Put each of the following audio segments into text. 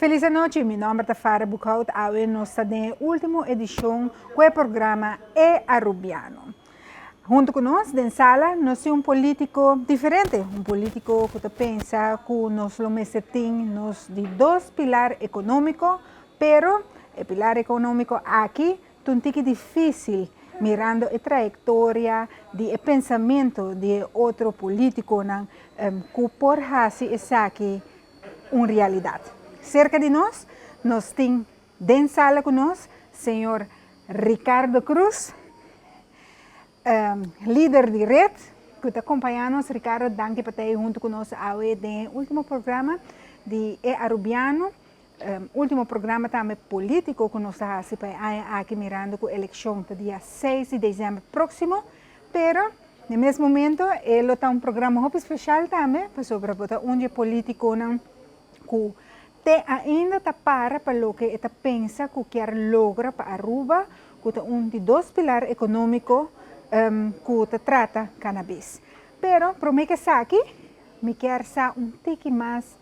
Feliz noite, meu nome é Farah Bucaut, hoje nós estamos na última edição do programa E Arubiano. Junto com nós, na sala, nós temos político diferente, político que pensa que nós temos de dois pilares econômicos, pero o pilar econômico aqui é um pouco difícil, mirando a trajetória de pensamento de outro político que por fazer isso aqui uma realidade. Cerca de nós temos dentro sala com nós, senhor Ricardo Cruz, líder de rede, que está acompanhando-nos. Ricardo, danke por estar junto conosco hoje no último programa de E Arubiano. Último programa também político que nós estamos aqui mirando com a eleição do dia 6 de dezembro próximo, pero no mesmo momento ele está um programa muito especial também sobre onde político que ainda está para o que está pensa que quer lograr para Aruba, que é de dois pilares econômicos que trata cannabis. Pero para mim que aqui, me quer saber pouco mais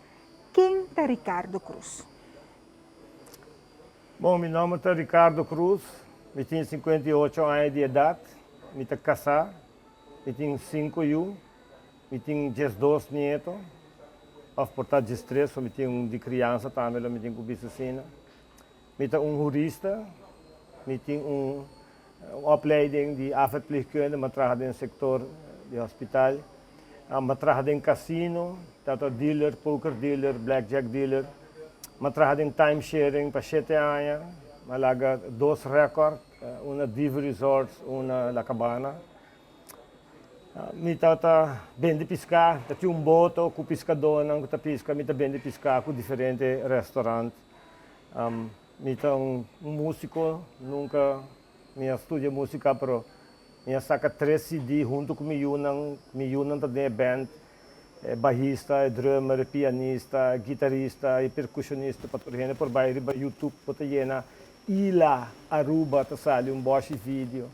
quem é Ricardo Cruz. Bom, meu nome é Ricardo Cruz, eu tenho 58 anos de idade, eu estou casado, eu tenho 5 filhos, eu tenho 12 netos, portanto, de três, eu tenho de criança também, eu tenho oficina. Eu sou jurista, eu tenho uma opleiding de afetverpleegkunde, eu trabalho no setor de hospital, eu trabalho em cassino, dealer, poker dealer, blackjack dealer. Eu trabalho em time sharing para 7 anos, eu lago 2 recordes, uma Diva Resorts, uma La Cabana. Eu vendo pescar, eu tenho boto com pescador, eu pesca, eu vendo pescar com diferentes restaurantes. Eu sou músico, nunca estudo música, mas eu saco 3 CD junto com eu também band. Baixista, drummer, pianista, guitarrista e percussionista para por baixo do YouTube, para llenar Ila Aruba, tá sali boche vídeo.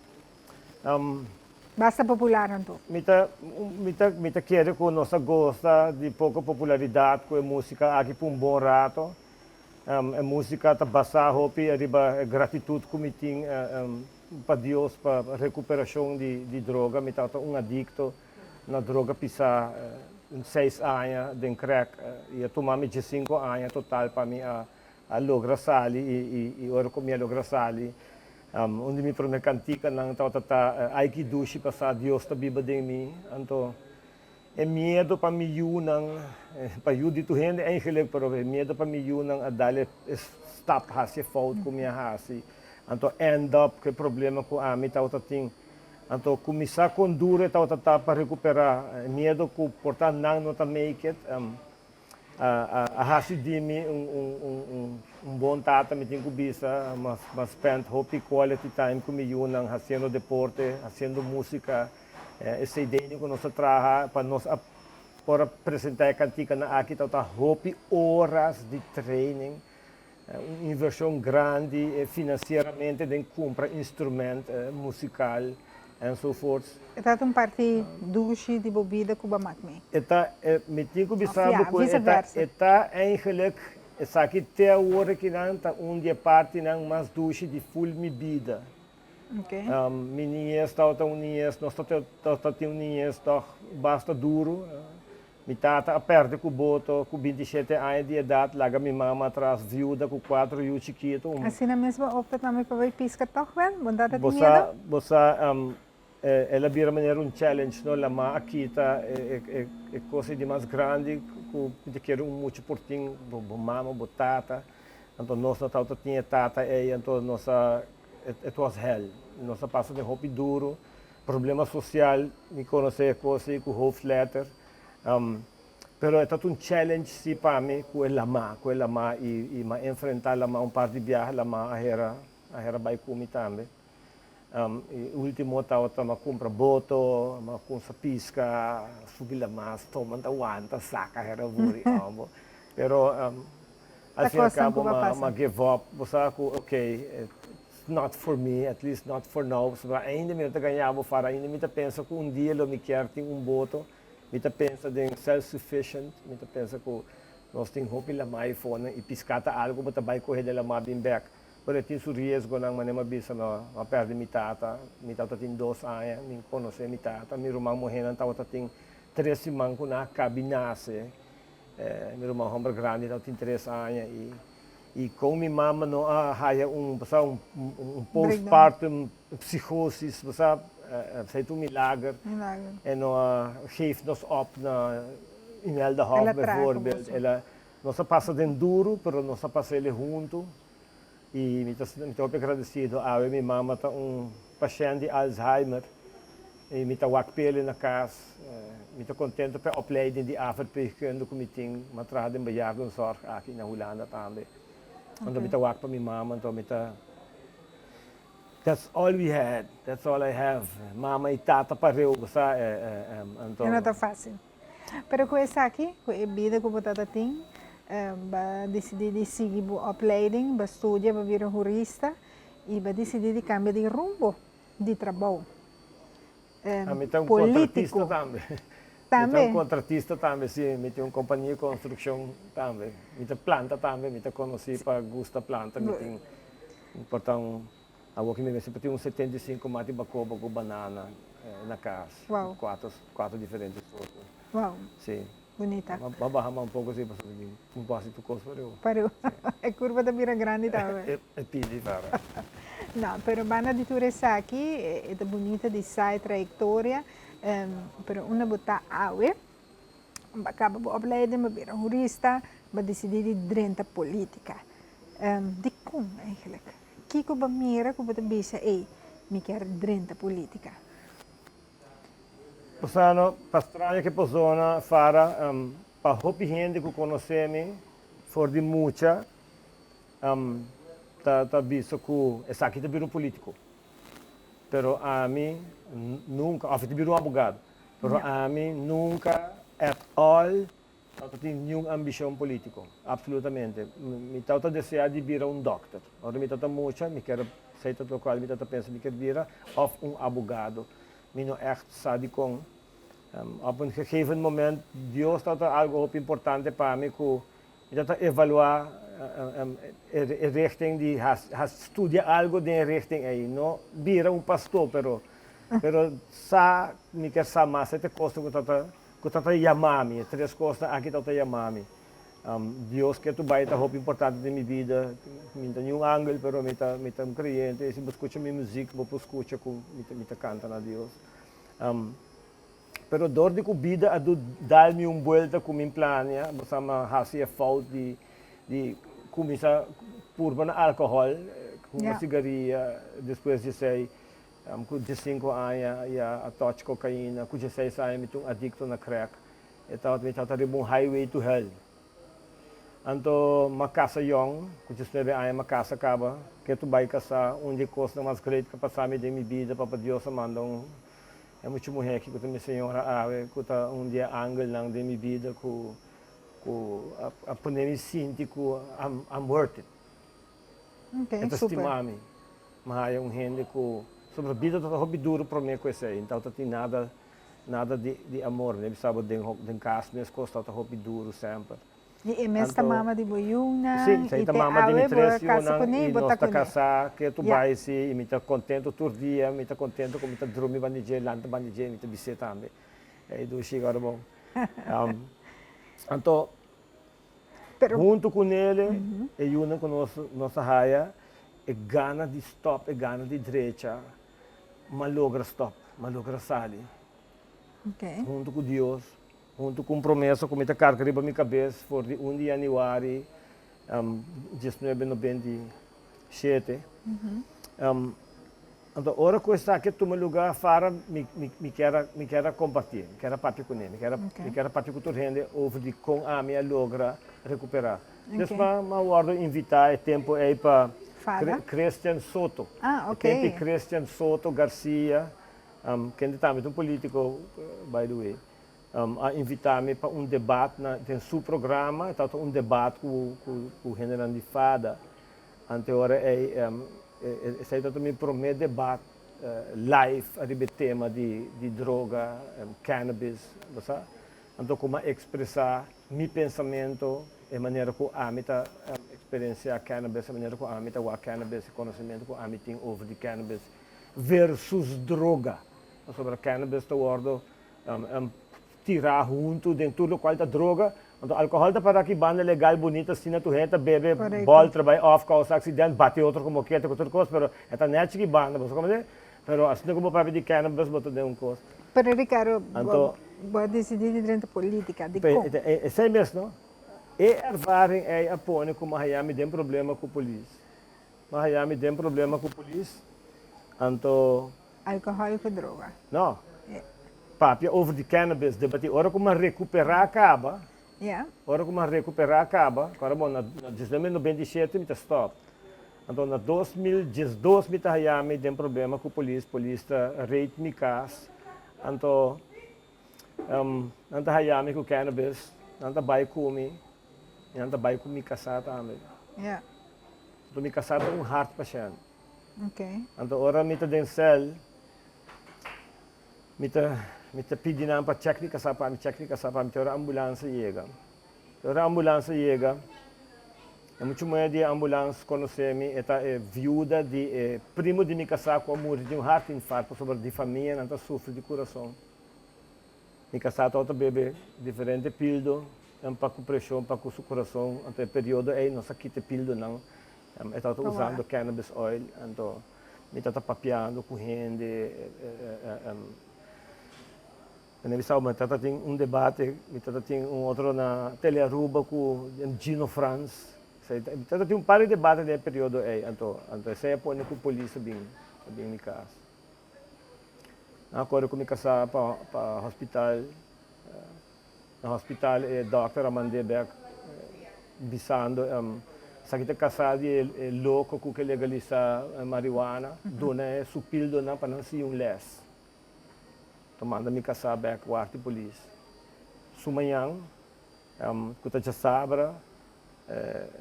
Basta popular então. Mita quero que nós gosta de pouca popularidade com a música aqui por bom rato. A música tá basada hopi arriba gratitude que me tem para Deus para recuperação de droga. Me tá adicto na droga pisa 6 anos de crack e eu tomei 5 anos total para mim a lograr sair e agora como eu lograr sair onde me promete cantica não tá ai que duche passar Deus tá biba de mim então é medo para mim não para eu de tu gente eigenlijk pero é medo para mim não a dar stop hasi fault como eu hasi então end up que problema com a mim tá tem então, começar com duro para recuperar medo que portanto não tá make it a de mim bom tata me tem que bisa mas spend hope quality time comigo não fazendo deporte fazendo música essa ideia que nós trabalha para nós para apresentar a cantica na aqui tá hope horas de training uma inversão grande financeiramente de comprar instrumento musical and so forth. Está parte douche de bebida que me. Me tem que saber que está eigenlijk essa aqui até hora que não tá onde parte não mais douche de full bebida. Okay. Meninas está unidas, nós tá unidas, tá basta duro. Me tata perde com boto com 27 anos de idade, larga minha mama atrás viúva com 4 filhos chiquitos. Assim na mesma opta também para ver pisca toch wel, bondade de medo. Ela vira maneira challenge, não? Lá aqui tá é coisa de mais grande, que quero muito por ti, mama, botata. Então nós não tinha tata então nossa it was hell. Nós passa de hobby duro, problema social, me conhecer coisa com hoofdletter. Pero é challenge si para mim com ela e enfrentar ela par de viagem lá a era vai comigo também. O último estava a comprar boto, a comprar pisca, subir lá mais, tomando aguanta, saca, era muito bom. Pero assim acabo a give up, você ok, it's not for me, at least not for now. Ainda me ganhava para ainda me pensa que dia eu me quero ter boto. Me pensa em self-sufficient, me pensa que nós temos hopi la mai fona e piscata algo bota vai correr dela mais bem back. Pero tem su riesgo nang manema bisa no perde mi tata tem 2 anos, me conhece mi tata, mi irmão morrendo tata tem 3 semanas com na cabinase. Meu irmão homem grande tem 3 anos e com minha mama não há um postpartum psicose, sei tu milagre. En geeft ons op in Elda Hof bijvoorbeeld. Nós passa den duro, pero nós passa ele junto. E me estou agradecido a minha mama tá paciente de Alzheimer. E me tá wakpele na casa. Me estou contente para opleiding de afterpleegkunde comité, maar traden de bejaardenzorg aqui na Holanda também. Want me tá wak para minha mama, então me tá. That's all we had. That's all I have. Mama e tata pareu, sabe? Então. Não está fácil. Pero com essa aqui, com a vida que você tem, decidi de seguir a opleiding, estudar, virar jurista e decidi de cambiar de rumbo de trabalho. Político também. Também? Um contratista também, sim. Me tem uma companhia de construção também. Me tem planta também, me tem conhecido para gostar planta. Me tem importante. Agora que me sempre tem 75 mati bacoba com banana na casa. Wow. Quatro diferentes frutas. Uau. Sim. Bonita. Vamos um pouco assim, para um passo de coisa para eu. Parou. É curva da Mira Grande também. É pidi, para. Não, pero bana de turessa aqui é bonita de sai trajetória, pero uma botar awe, acaba a opleiding, mas vira jurista, mas decidir de drenta política. De como eigenlijk? Kiko ba mira ko ba bisa me quer drenta política. Passano pastrana che persona fara pa hopi gente che conoscemi for di mucha ta visto que essa aqui também um político. Pero a mim nunca, a gente um advogado. Pero a mim nunca at all eu tenho nenhuma ambição política, absolutamente. Me tenta desejar de virar doctor. Ora me tenta muito, me quero sei todo qual me tenta pensar me quero virar of advogado. Me não echt sabe com op een gegeven moment Deus está algo importante para mim que me tenta evaluar a richting die has studia algo de richting aí, não vira pastor, pero sa me quer sa mais até costa que tata chamar-me, 3 coisas aqui tata chamar-me. Deus que tu vai estar muito importante na minha vida, me tem ângulo, pero me tá crente, se eu escuto minha música, vou escutar com me canta na Deus. Pero dor de que vida a dar-me volta com minha plania, você me fazia falta de começar por álcool, com uma cigarrilha, depois de sei com 15 anos a touch cocaína, com 16 anos me tô adicto na crack. Então me tá um highway to hell. Então uma casa young, com 19 anos uma casa acaba, que tu vai casar, onde coisa mais grande que passar me de minha vida, para Deus manda é muito mulher que a minha senhora que tá dia ângulo lang de minha vida que a poder me sentir que I'm worth it. Okay, super. Estimar-me, mas é gente que sobre a vida está muito duro para mim com isso aí, então não tem nada de amor, né? Sabe, de casa, minhas coisas estão muito duro sempre. E mesmo a mama de boiuna, sim, a mama de nutrição, e nós está casar, que tu vai se, e me está contente todo dia, me está contente como está dormir bandido, lanta bandido, me está visita também. Aí do chega agora bom. Então, junto com ele, e junto com nossa raia, é gana de stop, é gana de direita, mas logra stop, mas logra sair. Okay. Junto com Deus, junto com promessa, como está carregando na minha cabeça, for de 1 de janeiro, 1997. Então, agora que eu estou aqui no lugar, me quero combater, me quero partir com ele, me quero partir com toda a gente, over com a minha logra recuperar. Depois, eu invitar, tempo aí para Christian Soto. Ok. Christian Soto Garcia, que também é um político, by the way, a invitar-me para debate tem seu programa, então debate com o general de Fada. Agora esse é o meu primeiro debate live a tema de droga, cannabis, sabe? Então como expressar meu pensamento, a maneira que a amita experiencia cannabis, a maneira que a amita o cannabis, o conhecimento que a amita tem over de cannabis versus droga. Sobre cannabis, te wordo tirar junto dentro do qual da droga. Então, álcool tá para que banda legal, bonita, assim, tu reta, bebe, bol, trabalha, off, causa acidente, bate outro como que, outra coisa, pero é net que banda, você como dizer? Pero assim como para de cannabis, botou de coisa. Pero Ricardo, vou decidir dentro da política, de como? É isso mesmo, não? E ervaring é a pone como Miami tem problema com a polícia. Miami tem problema com a polícia. Então, Alcoólico e droga. não. Papi, over de cannabis, debate, hora como recuperar acaba. Yeah. Hora como recuperar acaba. Agora, bom, na 2097 me stop. Então, na 2012 me Miami tem problema com a polícia. A polícia rate me casa. Então, nanta Miami com cannabis, nanta vai comigo. Nanta vai comigo casar também. Yeah. Então, me casar com heart patient. Okay. Então, ora me tem cell, me pedi na para check ni casar para me ter ambulância chega. A ambulância chega. É muito mais de ambulância conhecer-me, é viúva de primo de me casar com a mulher de heart infarto sobre de família, não sofre de coração. Me casar todo bebê diferente pildo, para com pressão, para com o coração, até período aí não se quita pildo não. Estava usando cannabis oil, então me estava papiando com gente. Eu estava tendo debate, me estava tendo outro na Telearuba com Gino France. Então, tinha par de debates nesse período aí, então saya pôr com a polícia bem em casa. Agora eu me casar para o hospital, no hospital o doutor Amandebek bisando, se kita casado é louco com que legaliza marihuana, dona é supil dona para não ser les. Tomando me casar back quarto polícia. Sumanhang, kuta já sabra.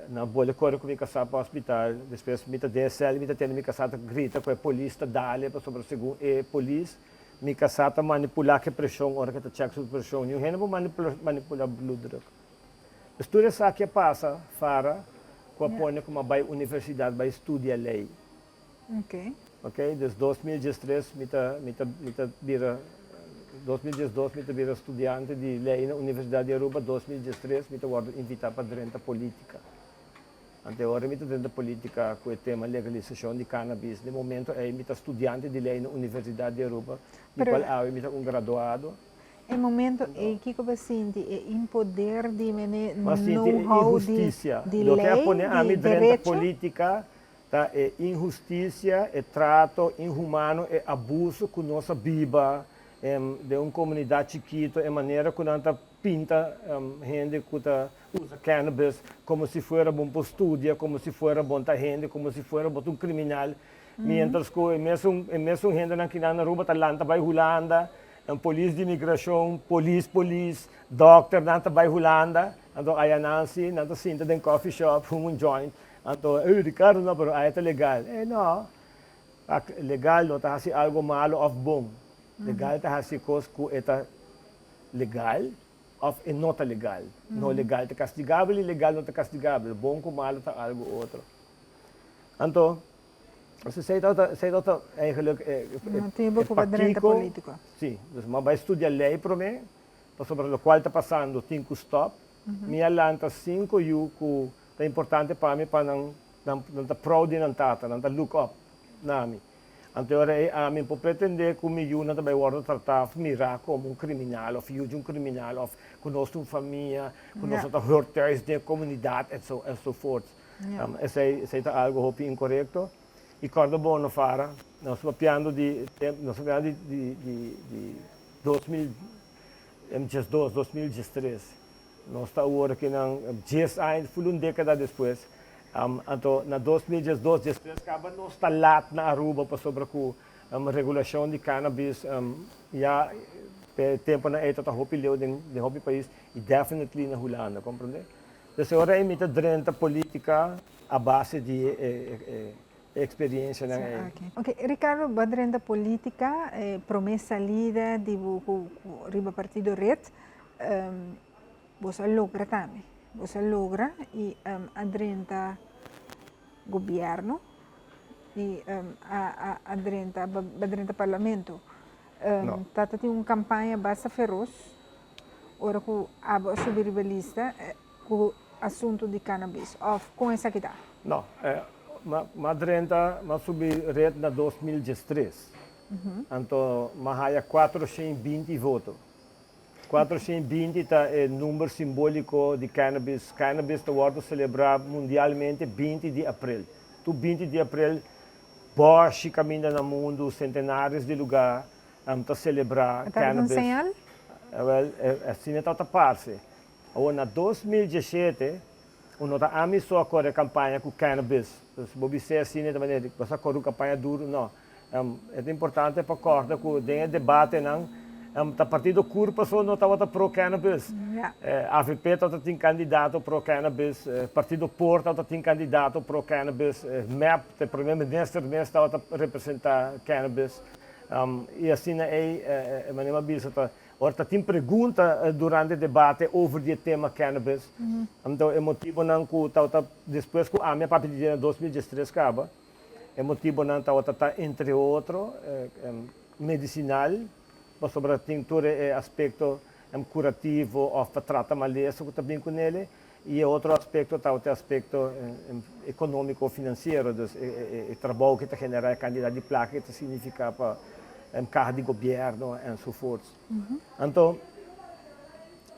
Na bolha cor que me casar para o hospital, depois me DSL, me tendo me casar grita com a polícia dali para sobre o segundo e polícia me casar manipular que pressão hora que tá check sobre pressão, e o reno manipular blood drug. Estuda essa que passa fora com a põe como vai universidade vai estudar lei. Ok, desde 2013 me vira 2012 me vira estudante de lei na Universidade de Aruba, 2013 me vou invitar para dentro da política. Até agora me dentro da política com o tema legalização de cannabis. No momento é me estudante de lei na Universidade de Aruba, de qual eu me graduado. É momento em que você sente em poder de know-how de lei, de direito política, tá? É injustiça, é trato inhumano, é abuso com nossa biba. De uma comunidade chiquita, é maneira que nós pinta gente que usa cannabis como se fosse bom para estudar, como se fosse bom para gente, como se fosse bom um criminal. Mientras que mesmo gente que na Aruba Atlanta vai Holanda, polícia de imigração, polícia, doctor nanta vai Holanda, então aí Nancy, nanta sinta em coffee shop, um joint, então Ricardo não, pero aí é legal. Não, legal não está assim algo malo ou bom. Legal tá assim coisa que é legal ou é não legal. Não legal tá castigável e legal não tá castigável. Bom com malo tá algo outro. Então, você sei eigenlijk não tem pouco para dentro político. Sim, mas vai estudar lei para mim, sobre o qual está passando, tem que stop. Minha lanta 5 e o que é importante para mim para não tá proud não tá look up na mim. Então, a mim pode pretender que o meu não vai tratar mirar como um criminal, ou filho de um criminal, ou conosco uma família, conosco hurters da comunidade, e so forth. Esse é algo incorreto. E quando bom não fara, nós estamos falando de 2013. Nós estamos agora que não 10 anos, foi uma década depois. Então, na 2012, acaba nós está lá na Aruba para sobre a regulação de cannabis. Já tempo na época da hopi leu de hopi país e definitely na Holanda, compreende? Então, agora é muita drenta política a base de experiência na. Ok, Ricardo, badrenta política, promessa lida de riba partido red, você logra também. você logra e adrenta governo e adrenta parlamento. Não. Tata tem uma campanha bastante feroz, ora que aba subir a lista com o assunto de cannabis, com essa que dá. Não, Madrenta, subi red na 2013. Então, há 420 votos. 420 é o número simbólico de cannabis. Cannabis está sendo celebrado mundialmente 20 de abril. Tu 20 de abril, Bosch caminha no mundo, centenários de lugares para celebrar cannabis. Está um sinal? Assim está a parte. Na 2017, nós amisou a campanha com cannabis. Se você assim, também você corre uma campanha dura, não. É importante para acordar que tem debate não. O partido Curpa só não estava pro cannabis. A AVP tem candidato pro cannabis. Partido Porta tem candidato pro cannabis. MEP, o primeiro-ministro, estava a representar cannabis. E assim é maneira bisa. Ora, tem pergunta durante o debate sobre o tema cannabis. Então, é motivo não que depois que a minha papel em 2013 acaba, é motivo não está entre outros medicinal, sobre a tintura é aspecto curativo ou trata maleza que também com ele, e outro aspecto o aspecto econômico financeiro, o trabalho que está generando a quantidade de placa que significa para carro de governo e so forth. Então,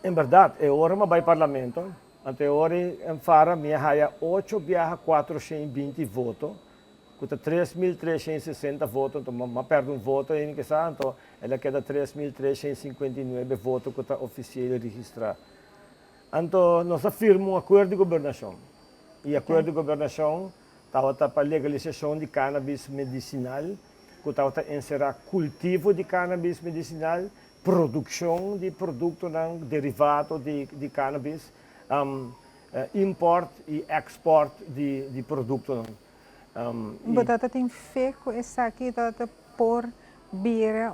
em verdade, é hora de ir ao parlamento. Até hora, em Fara, minha raia 8,420 votos, com 3.360 votos, então, mas perde um voto, então, ela queda 3.359 votos que está oficial registrado. Então, nós afirmamos um acordo de governação. E o acordo de governação está para a legalização de cannabis medicinal, que está a encerrar cultivo de cannabis medicinal, produção de produto derivado de cannabis, import e export de produto. Você tem fé que essa aqui está por vir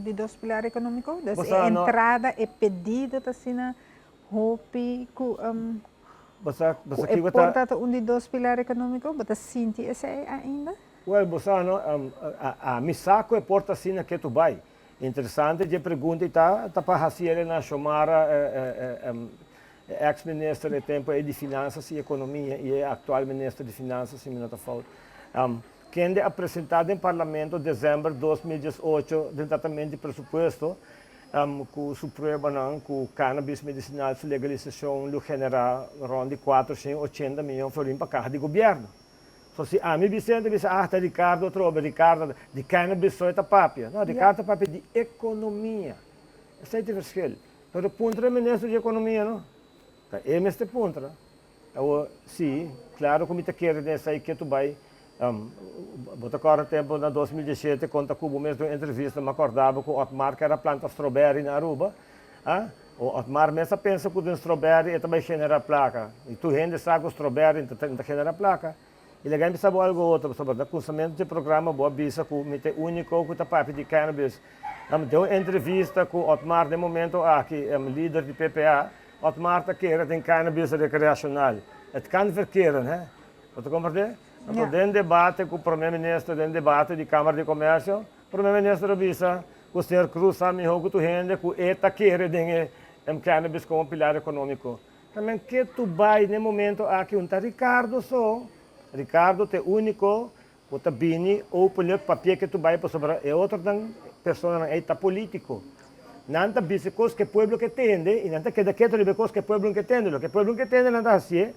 de dois pilares econômicos? A entrada e pedido está sendo roupi que porta de dois pilares econômicos? Você sente isso ainda? Well, a misaco é porta assim que tu vai. Interessante, a pergunta está para fazer na chamada ex-ministro de tempo de Finanças e Economia e atual ministro de Finanças, se me não falta. Quem é apresentado em parlamento em dezembro de 2018, do tratamento de pressuposto, com o Supremo, com o cannabis medicinal, sua legalização, lhe genera ronde 480 milhões de florins para cada governo. So, se a mim Vicente diz, está Ricardo trova, Ricardo de cannabis só é papia. Não, Ricardo é papia de economia. Esse é o verschil. Pero punto é ministro de economia, não? É este ponto. Sim, claro, como te quer nessa aí que tu vai. Bota agora tempo na 2017, quando Cuba mesmo entrevista, me acordava que o Otmar que era planta strawberry na Aruba. O Otmar mesmo pensa que o strawberry também genera placa. E tu rende saco strawberry, então genera placa. E legal sabe algo outro sobre o conhecimento de programa boa bisa que o único que está papo de cannabis. Deu uma entrevista com o Otmar de momento aqui, líder de PPA. Otmar está querendo tem cannabis recreacional. É kan verkeren, né? Você compreende? Então, tem debate com o primeiro-ministro, tem debate de Câmara de Comércio. O primeiro-ministro bisa que o senhor Cruz sabe que tu rende que está querendo cannabis como pilar econômico. Também que tu vai no momento aqui um Ricardo só. Ricardo é o único que está vindo ou pelo papel que tu vai para sobre é outra pessoa é político. Não está visto coisas que o povo que entende e não está que daquilo de coisas que o povo que entende. O que o povo que entende não está assim.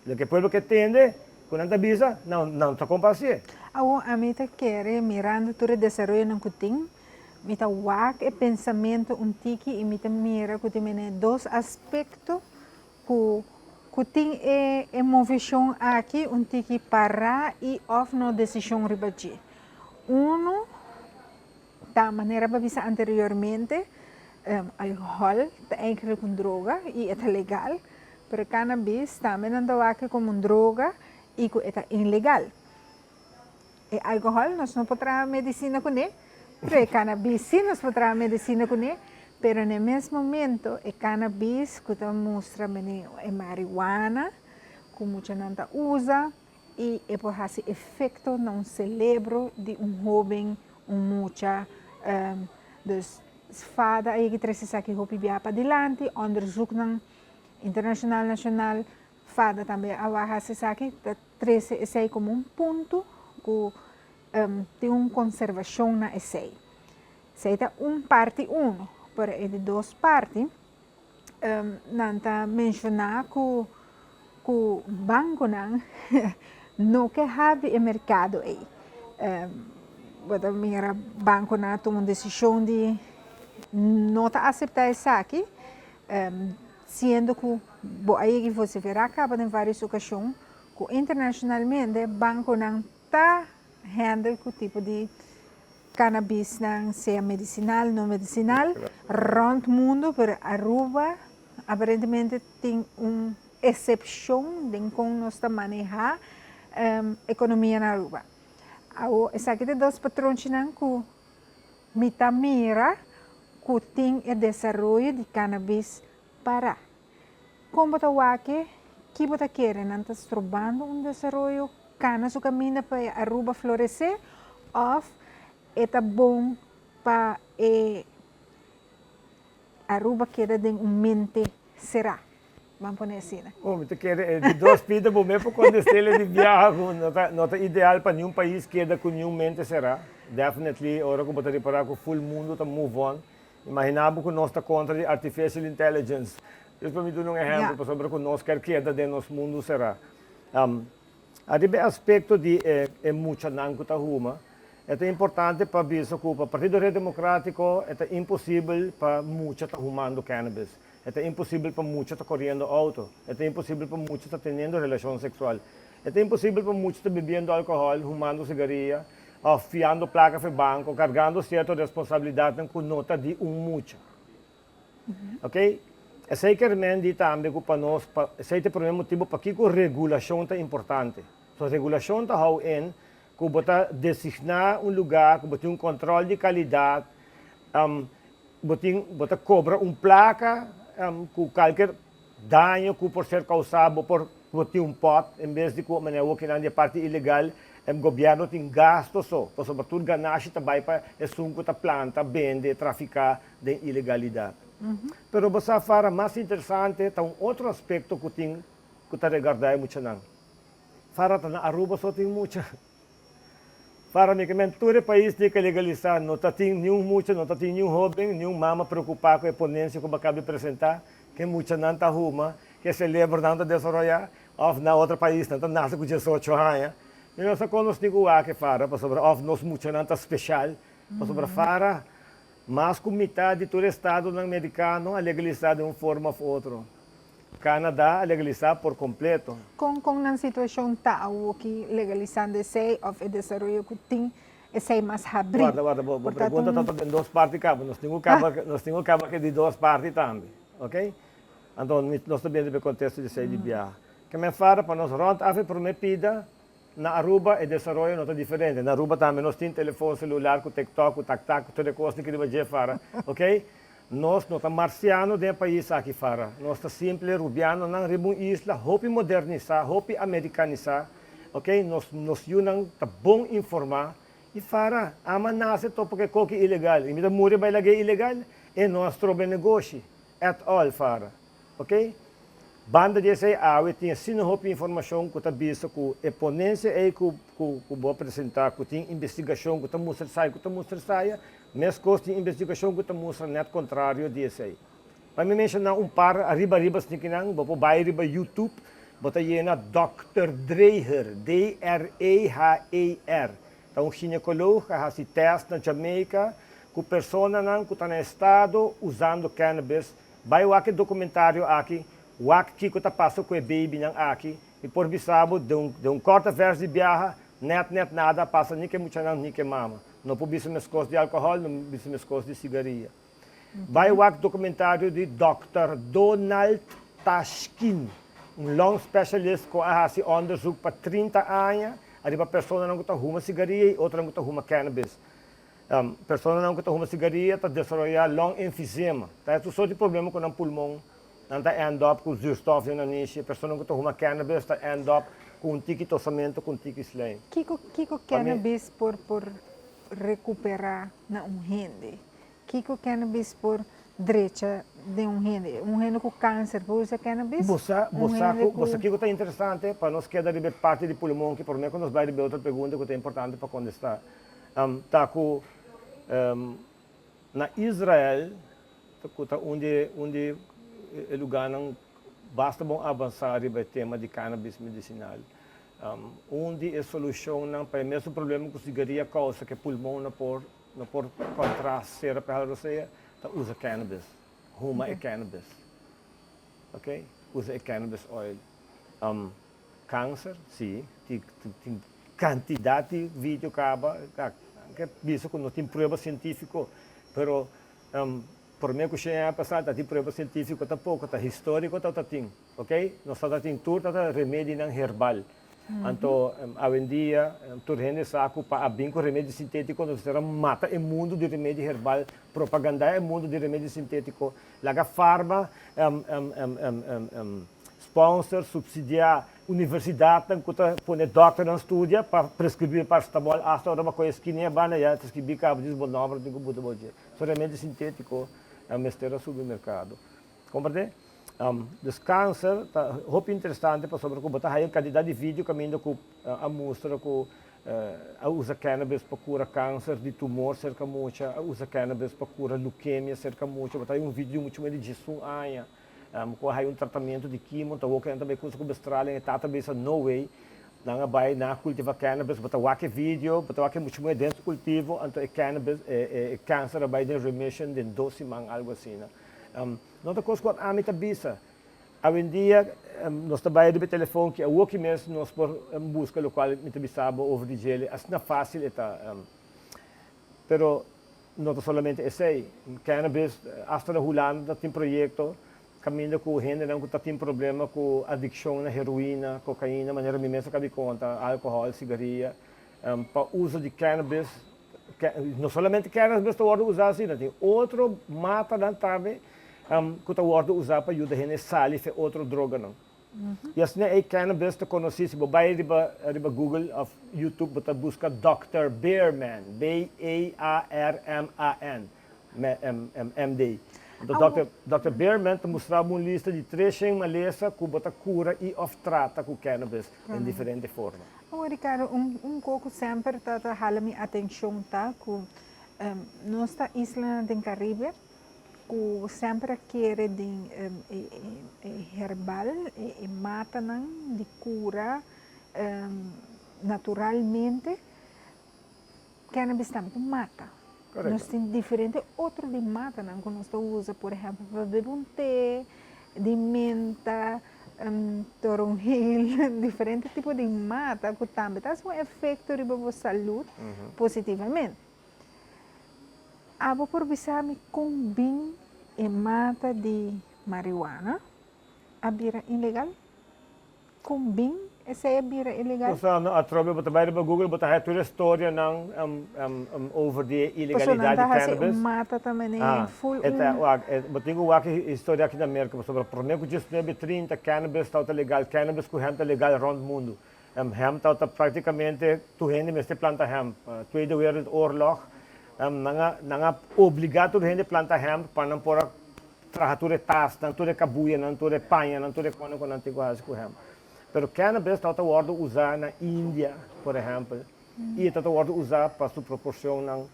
O que o povo que entende quando não está visto não está compassivo. A mim te quer mirando todo o desenvolvimento que tem, me tá o pensamento tiki e me tá mira que tem dois aspectos que tem movição aqui tiki para e off no decisão ribati. Da maneira para vista anteriormente, alcohol é eigenlijk droga e é legal, pero cannabis também não é como droga e é ilegal. E alcohol nós não podemos medicina com ele, pero cannabis sim nós podemos medicina com ele, pero no mesmo momento, o cannabis que mostra é marihuana, que muita gente usa, e por esse efeito no cérebro de jovem, muita dus fada aí que precisa que hopi via para adiante, onderzoek internacional nacional, fada também a se sabe que treze esse como ponto que tem conservação na esse. Se é parte para de duas partes, nanta mencionar que o banco não que have o mercado aí. Bota minha banco toma uma decisão de não aceitar isso aqui, sendo que aí você verá acaba em várias ocasiões que internacionalmente o banco não está handle com tipo de cannabis não seja medicinal, não medicinal, rond o mundo, pero Aruba aparentemente tem uma exceção de como nós está manejar economia na Aruba. Essa aqui tem dois patrões que mira que tem o desenvolvimento de cannabis para. Como você quer, que você quer, não está trabalhando desenvolvimento, cana o caminho para Aruba florescer, ou é bom para Aruba queda em mente será. Vamos pôr assim, né? De duas vidas, bom, mesmo quando estele de viagem, não é ideal para nenhum país queda com nenhum mente será. Definitely, agora que você reparar que o full mundo está move on. Imaginamos que nós está contra a artificial intelligence. Isso para mim dar um exemplo sobre o que nós quer queda de nosso mundo será. A aspecto de muita nanco tá ruma. É importante para ver que o Partido Democrático é impossível para muita tá rumando cannabis. É impossível para muita estar correndo auto. É impossível para muita estar tendo relação sexual. É impossível para muita estar bebendo álcool, fumando cigarrilha, afiando placa de banco, carregando certa responsabilidade com nota de muita. Ok? Esse é que remende também para nós, esse é o motivo para que a regulação é importante. A regulação está em que você designar lugar, que você tem controle de qualidade, você cobra placa com qualquer dano que pode ser causado por pot, em vez de como que na parte ilegal, o governo tem gasto só, sobretudo ganância também para a planta, vender, traficar de ilegalidade. Pero você fala mais interessante, tem outro aspecto que tem que regardar muito não. Fala na Aruba só tem muito. Para mim, que todo país tem que legalizar, não tem nenhum muito, não tem nenhum jovem, nenhum mama preocupado com a ponência que eu acabei de apresentar, que muita não está ruma, que celebra não está desenvolver, ou na outro país não está nasce com 18 anos. E nós conhecemos que fara, para sobre of nós muito não está especial, para sobre fara, mas com metade de todo o estado americano a legalizar de uma forma ou outra. Canadá a legalizar por completo. Com uma situação tal que legalizando esse ou o desenvolvimento que tem esse mais rápido. Guarda, a pergunta está em duas partes, nós temos que de duas partes também, ok? Então, nós também no contexto de sair de viagem. Que me fala para nós rond a prometida na Aruba o desenvolvimento não é diferente. Na Aruba também nós temos telefone celular, com TikTok, com tac-tac, toda coisa que ele vai fazer, ok? Nós não estamos marciano de país aqui fora. Nós estamos simples, rubiano, não ribum isla, hopi modernizar, hopi americanizar, ok? Nós yunang tá bom informar e fora, ama nasce to porque coque ilegal. E me muri vai lagay ilegal, e nós trobe negócio, at all fora, ok? Banda de essa awe tinha sino hopi informação que tá visto que a ponência é que vou apresentar, que tem investigação que tá mostra saia, mas costa de investigação que mostra net contrário disso aí. Para me mencionar par, arriba, snikinang, vou para riba YouTube, bota yena Dr. Dreher, D-R-A-H-E-R. Então, ginecólogo que faz teste na Jamaica, com pessoa que está no estado usando cannabis, vai o documentário aqui, o que está passando com o baby aqui, e por bisabo, de corta verso de viagem, net nada, passa nem que muito nem que mama. Não publica minhas coisas de álcool, não publica minhas coisas de cigarrilha. Vai o documentário de Dr. Donald Tashkin, long specialist que faz onderzoek para 30 anos, a pessoa não está fumando cigarrilha e outra não está fumando cannabis. Pessoa não que está uma cigarrilha está desarrollar long enfisema. Tá isso só de problema com o pulmão. Não está end up com zuurstof na niche. Pessoa não que está uma cannabis está end up com um tique tossamento, com um tique slime. Kiko cannabis por recuperar na rende. Kiko cannabis por direita de rende com câncer, por usar cannabis. Você que está interessante para nós queda de parte de pulmão que por mim quando nós vai de outra pergunta que é importante para quando está. Tá com na Israel, tá onde é lugar não basta bom avançar sobre o tema de cannabis medicinal. Onde é solução não para o mesmo problema que cigarrilha causa que pulmão não por contraste para você, tá usa cannabis. Huma é cannabis. Ok? Usa cannabis oil. Câncer, sim, tem quantidade de vídeo que visto que não tem prova científica, pero por mim que chega a passar, tem prova científica tá pouco, tá histórico tá tem, ok? Nós tá tem tudo tá remédio não herbal. Então, hoje em dia, tudo gente sabe para abrir com remédio sintético, nós será mata o mundo de remédio herbal, propaganda o mundo de remédio sintético, laga farma, sponsor, subsidiar universidade, que põe doctor na estudia para prescrever paracetamol, hasta uma coisa que nem é bana já, prescrever cabo de bonobra, digo buda bodia. Só remédio sintético é mistério supermercado. Compreende? Câncer, tá muito interessante para sobre como botar aí quantidade de vídeo caminho com a mostra com usa cannabis para curar câncer de tumor cerca muito, usa cannabis para curar leucemia cerca muito, botar aí vídeo muito mais de Jesus aia. Com aí tratamento de quimio, então o que também custa com bestralha, então também no way, não vai na cultivar cannabis, botar o vídeo, botar o muito mais dentro do cultivo, então cannabis, câncer vai de remission de 12 man algo assim, outra coisa que a mim bisa, hoje em dia nós trabalhamos de telefone que o que mesmo nós por busca local me bisabo over de gel, assim não fácil está, pero não somente esse, cannabis, hasta na Holanda tem projeto caminho com gente não que tem problema com adicção na heroína, cocaína, maneira mesmo que conta, álcool, cigarrilha, para uso de cannabis, não somente cannabis está usar assim, tem outro mata da tarde que está usar para ajudar a gente a sair de outra droga não. E assim é cannabis está conhecido, se você vai riba Google ou YouTube, você busca Dr. Bearman, B-A-R-M-A-N, MD. Então, Dr. Bearman mostrava uma lista de 300 malezas que você cura e trata com cannabis em diferentes formas. Ricardo, pouco sempre está a minha atenção, tá? Que nossa isla do Caribe, que sempre quer de herbal e mata de cura naturalmente, cannabis também mata. Correcto. Nós temos diferentes outros de mata, não? Que nós usamos, por exemplo, para beber um té de menta, toronjil, diferentes tipos de mata que também tem um efeito sobre a sua saúde positivamente. Abo por visar-me combina e mata de marihuana, a bira ilegal? Combina? Essa é a bira ilegal? Então, a tropa você vai para Google, você vai toda a história não over de ilegalidade de cannabis. Mata também full. Eu tenho uma história aqui na América sobre por exemplo, just 30 cannabis está legal, cannabis com hemp legal around o mundo. Hemp está praticamente tu gente mesmo planta hemp. Tweede Wereldoorlog, não obrigado gente planta hemp para não por trabalhar tas, não ter cabuia, não ter panha, não ter quando não tem coisa com hemp. Pero cannabis está usado na Índia, por exemplo, e está usado para sua proporção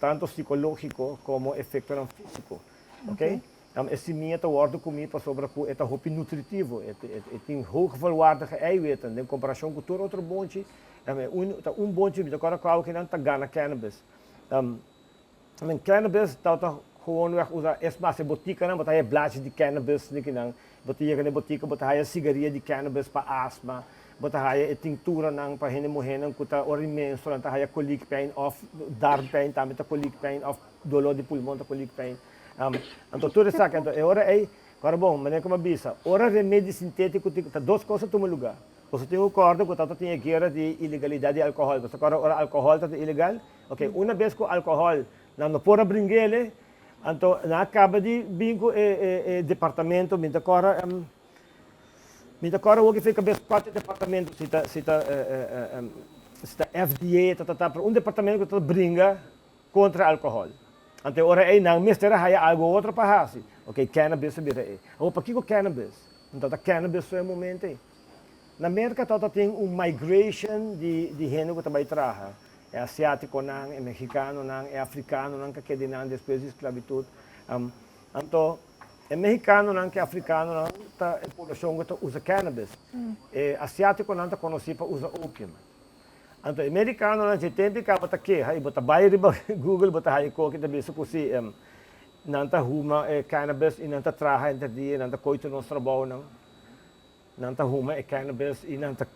tanto psicológico como efeito físico, ok? Esse minha está usado comigo sobre que é muito nutritivo, tem hooggewaardige eiwitten, em comparação com todo outro bonde, bonde de agora claro que não está ganhando cannabis. Cannabis está gewoon usar essa botica não, botar blaadjes de cannabis, não. Botia na botica, botar cigarrilha de cannabis para asma, botar tintura nang para gente morrer nang kuta or imenso nang tahaya colic pain of darm pain, também tá colic pain of dolor de pulmão, tá colic pain. Então tudo isso aqui, então é hora aí, agora bom, maneira como avisa, ora remédio sintético tá duas coisas toma lugar. Você tem um acordo que você tem guerra de ilegalidade de álcool. Você agora o álcool está ilegal. Ok, uma vez que o álcool não pode brincar, então não acaba de vir com o departamento, me agora o que fica bem quatro departamentos, se está FDA, para um departamento que está brinca contra álcool. Então, ora aí não mistura aí algo outro para fazer. Ok, cannabis vira aí. Ou para que o cannabis? Então, o cannabis é o momento aí. Na América, tem migration de gente que vai trabalhar. É asiático, não, é mexicano, não, é africano, não, que é não, depois de esclavitud. Então, é mexicano, não, que é africano, não, a população que usa cannabis. É asiático, não, está conhecido para usar opium. Então, americano, não, de tempo que bota que, aí bota baile, Google, bota aí que também se fosse não está ruma cannabis e não está traha entre dia, não está coito nosso trabalho, não. Não está ruma cannabis e não está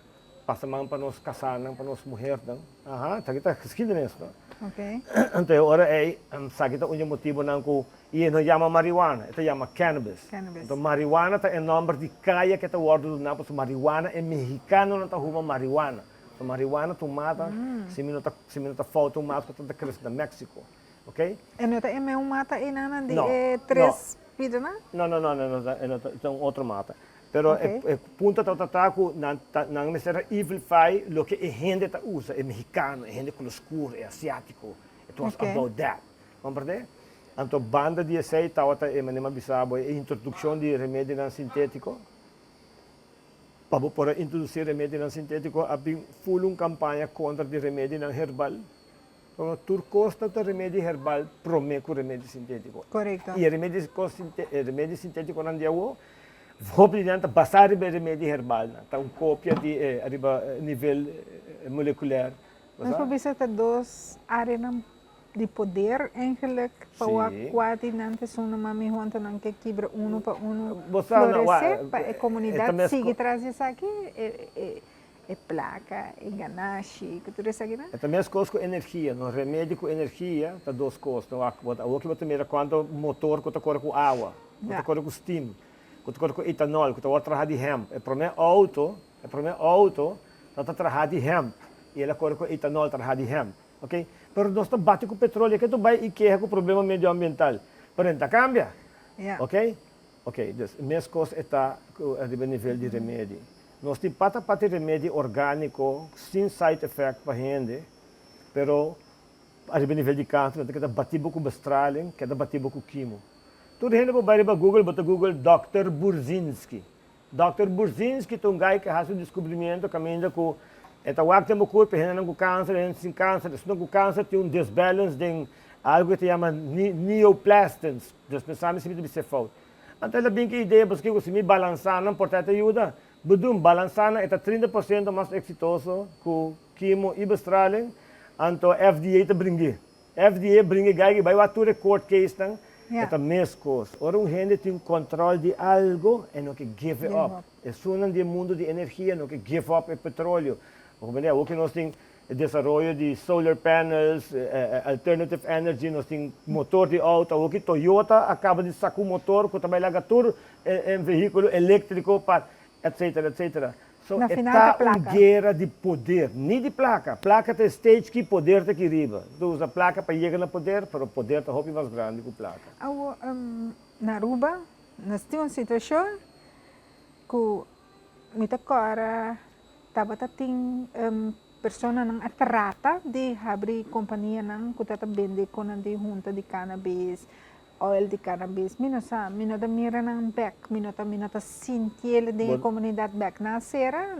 passamang para nós casar, para nós mulher, não. Aha, tá kita geschiedenis, não. Ok. Então, agora sabe que o motivo não que e não chama marijuana, isso chama cannabis. Então, marijuana tá em nome de caia que está o ordo do napo, marijuana é mexicano não está ruma marijuana. Então, marijuana tu mata, se me não tá falta um mato que está crescendo no México, ok? E não é um mata e não de três vidas, não? Não, é outro mata. Pero o ponto está ataco não me será evilify lo que a gente tá usa, é mexicano, é gente com escuro, é asiático. It was about that. Compreende? Então, banda de essay estava em Manema Bissau, a introdução de remédio não sintético. Para introduzir remédio não sintético, havia full campanha contra de remédio não herbal. Então, turcosta de remédio herbal promete com remédio sintético. Correto. E remédio sintético não deu. Obviamente, basar em remédio herbal, então cópia de nível molecular. Mas para você ter duas áreas de poder, eigenlijk, para o quadro não tem só uma mihonta não que quebra para florescer, para a comunidade seguir traz isso aqui, é placa, é ganache, que tudo isso aqui, né? É também as coisas com energia, no remédio com energia, tá duas coisas, o que você mira quando motor que corre com água, que corre com steam. Que tu com etanol, que tu vai trabalhar de hemp. É para mim auto, está trabalhando de hemp. E ela corre com etanol, trabalhar de hemp. Ok? Mas nós estamos batendo com petróleo, que tu vai e que é com o problema medioambiental. Mas não cambia. Ok? Ok, então, a mesma coisa está a nível de remédio. Nós temos para remédio orgânico, sem side effect para a gente, pero a nível de câncer, que está batido com bestraling, que está batido com quimo. Tudo gente vai para Google, bota Google Dr. Burzynski. Dr. Burzynski é um cara que faz um descobrimento caminho com esta wacta mo corpo, gente não com câncer, gente sem câncer, se não com câncer tem um desbalance de algo que se chama neoplastons, despensamento se ser falta. Então ela bem que ideia porque se me balançar não portanto ajuda, budum balançar é 30% mais exitoso com quimo e bestraling, então FDA te brinque. FDA brinque gai vai ature court case tang. É a mesma coisa. Ora, gente tem controle de algo e não que give up. É só no mundo de energia, não que give up o petróleo. O que nós temos desenvolvimento de solar panels, alternative energy, nós temos motor de auto, o que Toyota acaba de sacar o motor, que também laga tudo em veículo elétrico, para etc, etc. So, está uma guerra de poder, nem de placa. Placa tem stage que poder tem que riba. Tu usa placa para chegar no poder, mas o poder está muito mais grande que a placa. Na Aruba, nós temos uma situação que muita cara estava tendo pessoas não atrata de abrir companhia não que está vender com a junta de cannabis, oil de cannabis, minota mira nang back, minota sentir de comunidade back na sera,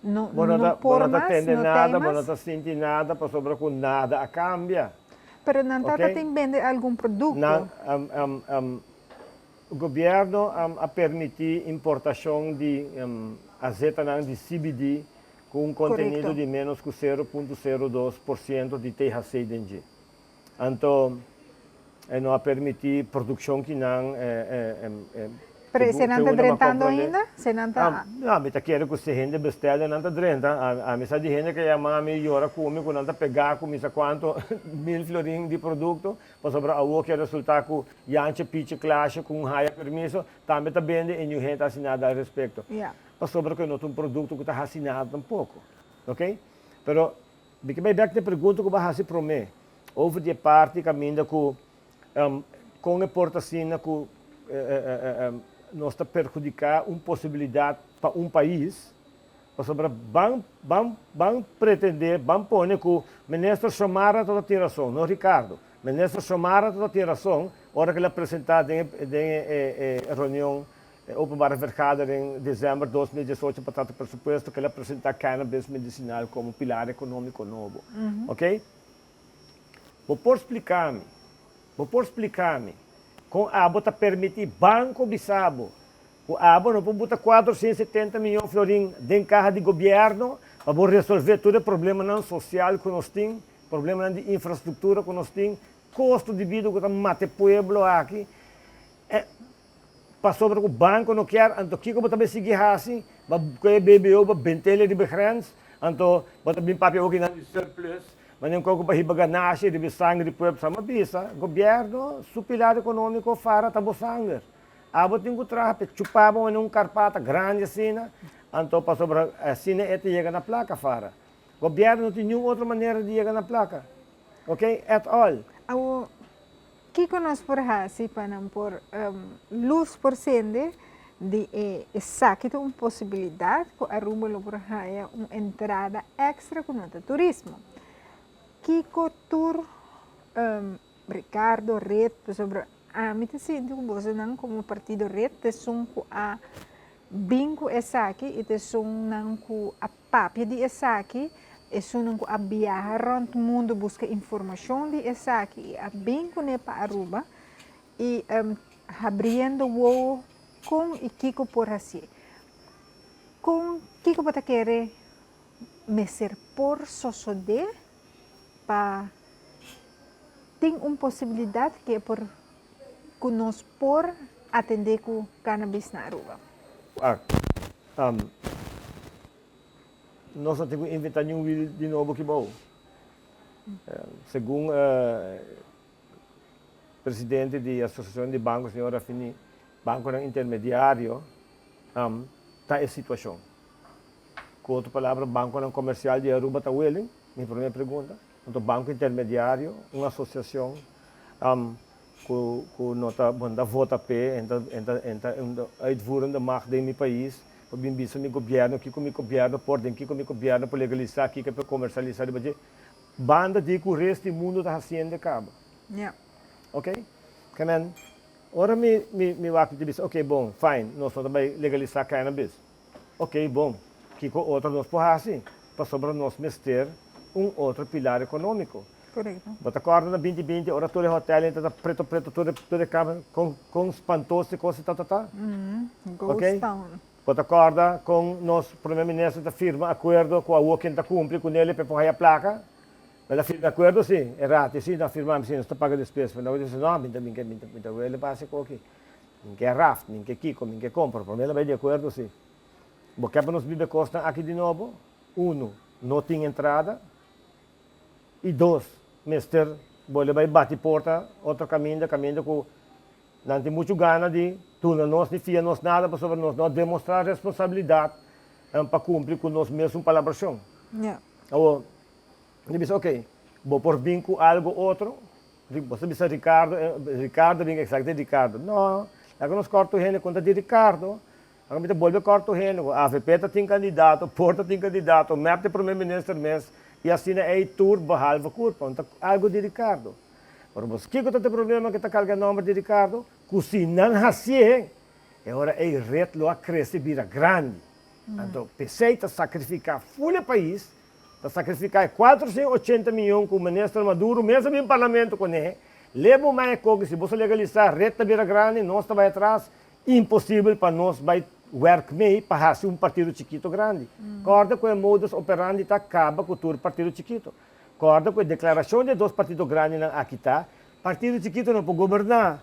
não por mais, não nada, não está sentindo nada, para sobre com nada a cambia. Pero não está tem vender algum produto. O governo a permitir importação de azeta de CBD com um contenido de menos que 0,02% de THC dentro. Então não a permitir produção que não Pero você não está drentando ainda? Você não está... Não, mas quero que a gente bestela não está drentando. A mesa de gente que é uma melhora come, que não está pegar com misa quanto 1.000 florim de produto, para sobre a o que resultar com yanche, piche, classe, com raia permisso, também está vendo e não gente assinada a respeito. para sobre que nós um produto que está assinado um pouco, ok? Pero porque bem que te pergunto que vai fazer para mim, over de parte caminha com a portacina que nós está perjudicar uma possibilidade para um país, para sobre vão pretender, vão pôr que o ministro Somara toda tem razão, não Ricardo. O ministro Somara toda tem razão, hora que ele apresentar em reunião Open Bar Vergadering em dezembro de 2018 para o pressuposto que ele apresentar cannabis medicinal como pilar econômico novo, ok? Vou explicar-me, com a ABO está permitir banco bisabo, o ABO não pode botar 470 milhões de florins dentro carro de governo para resolver todo o problema não social que nós temos, problema de infraestrutura que nós temos, custo de vida que está mate pueblo aqui. Para sobre o banco não quer, então que como também seguir assim, para BBO, para bentele de begrens, então para também papel que não surplus, mas não como para riba ganashe, de sangue de pueblo, sama bisa, governo, supilar econômico fara tabo sangue. Abo tem que trazer, chupava em carpata grande assim, então para sobre assim é te chega na placa fara. Governo não tem nenhuma outra maneira de chegar na placa, ok? At all. Que nós por assim para por luz por sende de saque uma possibilidade que a Aruba lo por uma entrada extra com o turismo. Que tour Ricardo Red sobre a mim te sinto como partido Red te são a bingo saque e te são a papia de saque e são a viajar around o mundo buscar informação de essa aqui a bem com para Aruba e abrindo o com e Kiko por assim com Kiko para querer me ser por sosode para tem uma possibilidade que é por nós por atender com cannabis na Aruba. Nós não temos que inventar nenhum vídeo de novo que bom. Segundo o presidente da Associação de Bancos, senhora Fini, banco intermediário, está em situação. Com outra palavra, banco comercial de Aruba está willing, minha primeira pergunta. Então, banco intermediário, uma associação que nota banda vota pé, entra uitvoerende da macht de meu país. Bem visto meu governo, que com governo por dentro, que governo por legalizar, que para comercializar, banda de que o resto do mundo está fazendo cabo. Yeah. Ok? Kamen, ora me waktu diz, ok, bom, fine, nós também legalizar cannabis. Ok, bom, que com outra nós podemos para sobre nós mestre outro pilar econômico. Correto. Bota acorda na 2020, ora todo hotel entra preto todo cabo com espantoso coisa tá. Ghost Town. Bota acorda com nosso primeiro-ministro da firma acordo com a UOC que cumpre com ele para pôr a placa. Mas a firma acordo sim, errado, sim, na firma sim, está paga despesa. Mas não diz não, minta ele passa com aqui. Ninguém raft, ninguém kiko, ninguém compra, para mim ela vai de acordo sim. Porque para nos viver costa aqui de novo, não tem entrada e dois, mister, ele vai bater porta, outro caminho com não tem muito gana de tudo nós não fia nós nada para sobre nós demonstrar responsabilidade para cumprir com nós mesmo palabração. Yeah. Ele disse, ok, vou por vinco algo outro. Você disse Ricardo, vem exatamente Ricardo. Não, agora nós corto gente conta de Ricardo. Agora me volve corto gente. A AVP tem candidato, Porta tem candidato, MEP tem primeiro-ministro mesmo. E assim é tour, halva curva. Então, algo de Ricardo. Mas o que é o problema que está carregando o nome de Ricardo? Que se não assim, agora é reto lá cresce vira grande. Então, pensei em sacrificar o país, para sacrificar 480 milhões com o ministro Maduro, mesmo em parlamento com ele, leva mais coisa, se você legalizar, reta vira grande, nós vai atrás, impossível para nós vai work me para fazer um partido chiquito grande. Corda com o modus operandi está acaba com o partido chiquito. Corda com a declaração de dois partidos grandes aqui está, partido chiquito não pode governar.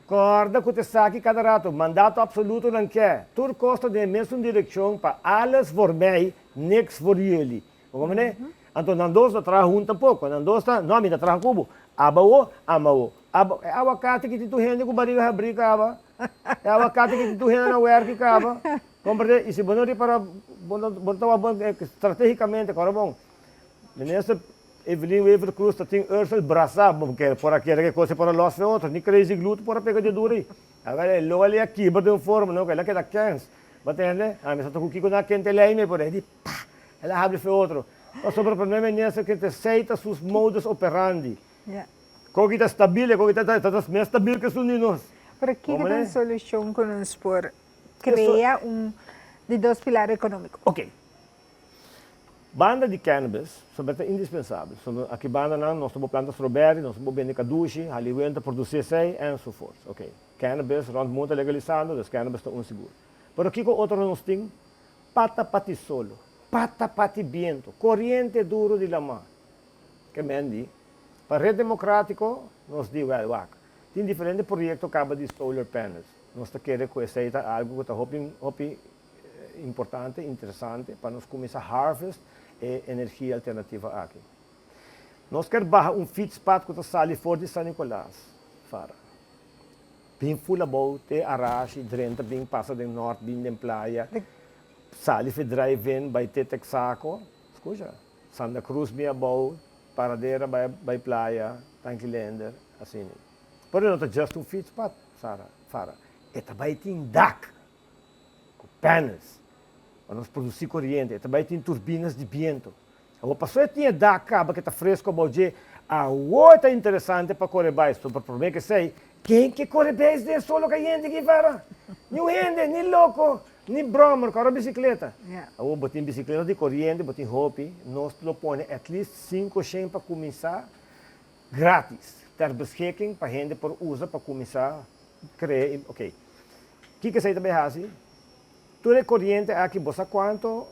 Corda com o saque cada rato, mandato absoluto não quer. Tudo custa de mesma direção para alles por mim, niks por ele. Como é? Então, não dois atrás junto pouco, não dois está, não me atrás cubo. Abao, amao. Awakati que tu rende com barriga abrir cava. Awakati que tu rende na work cava. Comprende? E se você não para, estrategicamente, cara, bom, nessa Evelyn Weaver Cruz tem Ursula Brasa, porque por aqui é coisa para nós é outra, nem crazy glute para pegar de duro aí. Agora ele olha aqui, bota um forma, não, que ela quer dar cans, batende? A mim só tô com na quente lá e por aí, pá, ela abre foi outro. O sobre problema é nessa que te aceita seus modus operandi. Yeah. Como está estável, como está mais estável que os unidos. Para que tem solução que nos por criar de dois pilares econômicos? Ok. Banda de cannabis é indispensável. Aqui banda não, nós temos plantas strawberry, nós temos bem kadushi, haliwenta produzir sei, e so forth. Ok. Cannabis, rond mundo legalizado, das cannabis está seguro. Pero aqui com outro nós temos pata pati solo, pata pati viento, corriente duro de lama. Que mendi? Para rede democrático, nós digo, tem diferentes projetos acaba de solar panels. Nós queremos conhecer algo que está importante, interessante, para nós começar a harvest e energia alternativa aqui. Nós queremos barrar feedspot que está ali fora de São Nicolás, fora. Bem full about, Arashi, Drenta, bem passa do norte, bem da praia. Sali for drive-in, by Texaco, escuta. Santa Cruz, bem about, paradeira, by praia, Tanquilender, assim. Porém, não é just feedspot, fora. E também tem DAC, com paneles. Nós produzimos corrente, também tem turbinas de vento. A pessoa tinha da caba que está fresco, a outra é interessante para correr baixo. O problema é que sei, quem que corre baixo de solo caindo aqui fora? Nem gente, nem louco, nem broma, corre bicicleta. A botin bicicleta de corrente, botin hobby, nós lo põe at least 5 cent para começar, grátis. Ter beschikking para gente por usa para começar a criar, ok. O que você também faz? Toda a corrente aqui, você quanto,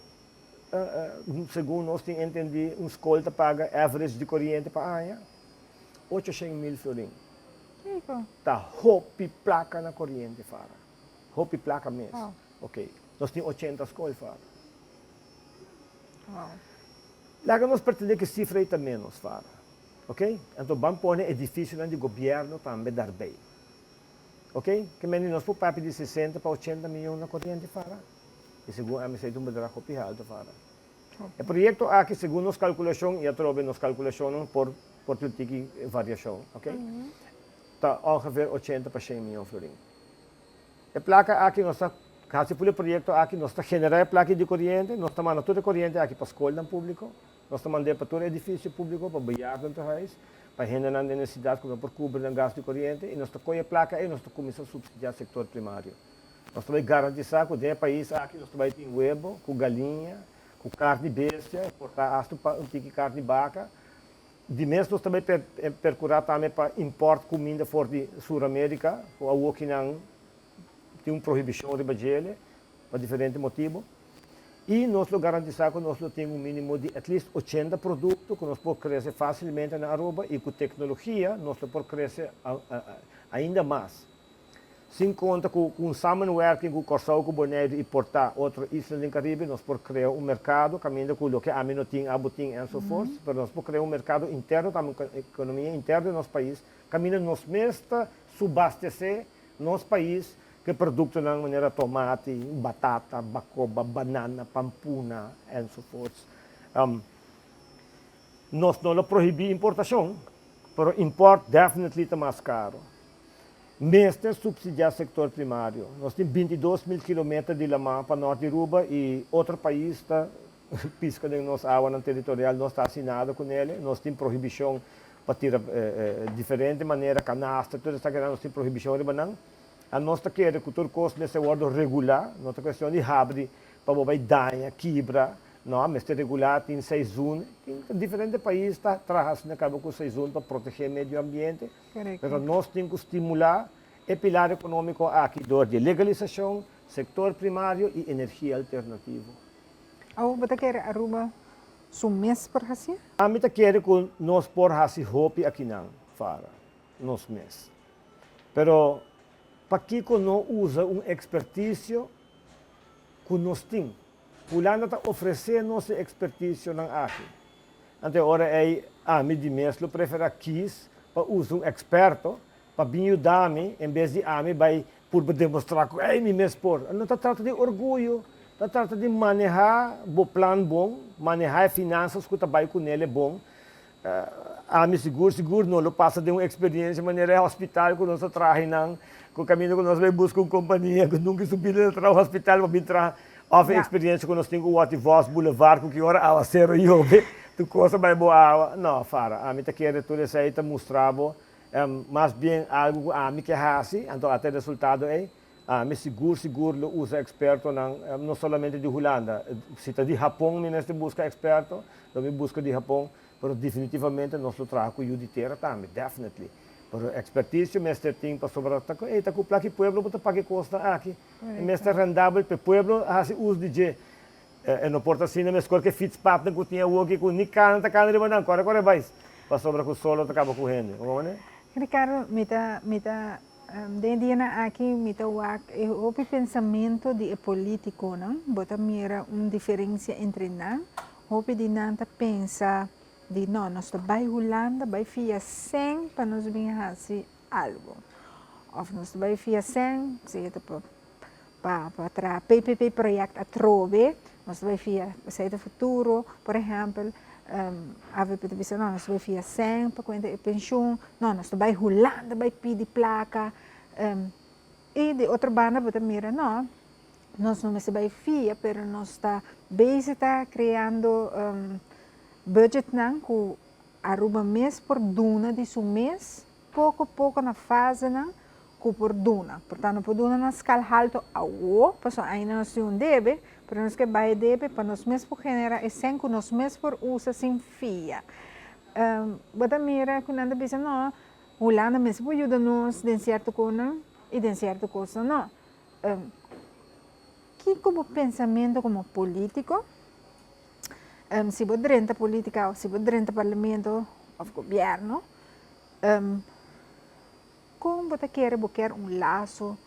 segundo nós entendemos, escolta paga average de corrente para a área? 800 mil florins. Está hopi placa na corrente fora. Hopi placa mesmo. Ok. Nós temos 80 escolas fora. Lá nós pretendemos que cifra aí também nos fora. Ok? Então vamos pôr edifícios de governo também dar bem. Ok? Que nós por papo de 60 para 80 milhões na corrente fora. E segundo a mim, um bedrag hopi alto fora. O projeto aqui, segundo as calculações, e eu trouxe as calculações por política variação. Ok? Está ongeveer 80 para 100 milhões florins. A placa aqui, nós está, caso por o projeto aqui, nós está generando a placa de corrente, nós está mandando toda a corrente aqui para a escola pública, nós está mandando para todo o edifício público, para banhar dentro do país, para generar necessidade por cobrir o gasto de corrente, e nós está com a placa e nós está começando a subsidiar o setor primário. Nós também garantizar que o país aqui, nós também tem huevo, com galinha, com carne de bestia, portar um tique carne de vaca. De mesmo nós também percurar também para import comida fora de Sul-América, ou que não tem uma proibição de bagele, por diferentes motivos. E nós garantizar que nós temos um mínimo de at least 80 produtos que nós podemos crescer facilmente na Aruba e com tecnologia nós podemos crescer ainda mais. Sem conta com working com o Corsau, com o Bonaire e portar outras islas do Caribe, nós podemos criar um mercado, caminhando com o que a Minotim, Abutim e so forth, mas nós podemos criar um mercado interno, também a economia interna do nosso país, caminhando nós mesmos subastecer nosso país, que produtos na maneira tomate, batata, bacoba, banana, pampuna e so forth. Nós não proibimos importação, mas import definitely está mais caro. Mesmo subsidiar o setor primário. Nós temos 22 mil quilômetros de lama para norte de Aruba e outro país está pisca de nossa água territorial, não está assinado com ele. Nós temos proibição para tirar diferente maneira, canasta, tudo isso que nós temos proibição de banana. A nossa quer que o turco nesse word regular, nossa questão de abre para bobar danha, quebra, não, mas regular tem 6 zonas. Diferentes países está trabalhando com 6 zonas para proteger o meio ambiente. Mas nós temos que estimular o pilar econômico aqui de legalização, setor primário e energia alternativa. Você quer Aruba mês por assim? A mim quer que nós por assim hopi aqui não fora, nos mês. Pero para que não usa expertise que nós temos? Fulano está oferecendo nossa expertise aqui. Então, agora a mim de mesmo prefere quis para usar experto para vir ajudar-me, em vez de mim vai por demonstrar que é me expor. Não está trata de orgulho, está trata de manejar o plano bom, manejar finanças que trabalho com ele é bom. Me seguro não lo passa de uma experiência de maneira hospital que nós trabalhamos, com o caminho que nós vamos buscar uma companhia que nunca subiu para o hospital, para entrar a experiência que nós temos o Wativos Boulevard, que hora a ser eu, tu coisa vai boa. Não, fara, a mim tá querendo tudo isso aí, tá mostrando, mais bem algo a mim que é assim, então até resultado é, me seguro usa experto não somente de Holanda, se está de Japão, nós busca experto, também busca de Japão, mas definitivamente nós trabalhamos com o de terra também, definitely. Pero expertise, mestre tem para sobrar, tá com plaque pueblo, bota para que custa aqui, mestre rendável para pueblo, assim uso de não porta assim, mas qualquer Fitzpatrick que tinha o que com nem cana de banana, agora vai, para sobrar com solo, acaba correndo, vamos né? Ricardo, dentro aqui, o pensamento de político, não? Bota mira diferença entre nós, o de nanta pensa de não, nós vai Holanda, vai fia 100 para nós vir fazer algo. Ou nós vai fia 100, se para PPP projeto a trove, nós vai fia seita futuro, por exemplo, a VPT disse, não, nós vai fia 100 para conta pensão, não, nós vai Holanda, vai pedir placa, e de outra banda, bota mira, não, nós não vai fia, pero nós está criando budget nang ku aruba mês por duna de su mês, pouco na fase nang ku por duna. Portanto, por duna na escala alto a o, paso ainda nós temos debe, pero nós que vai debe para nós mês por genera e sem que nós mês por usa sem fia. Bota mira que nada bisa não, Holanda mês por ajuda nós de certo coisa e de certo coisa não. Que como pensamento como político se você dentro política ou se você dentro parlamento ou governo, como você quer laço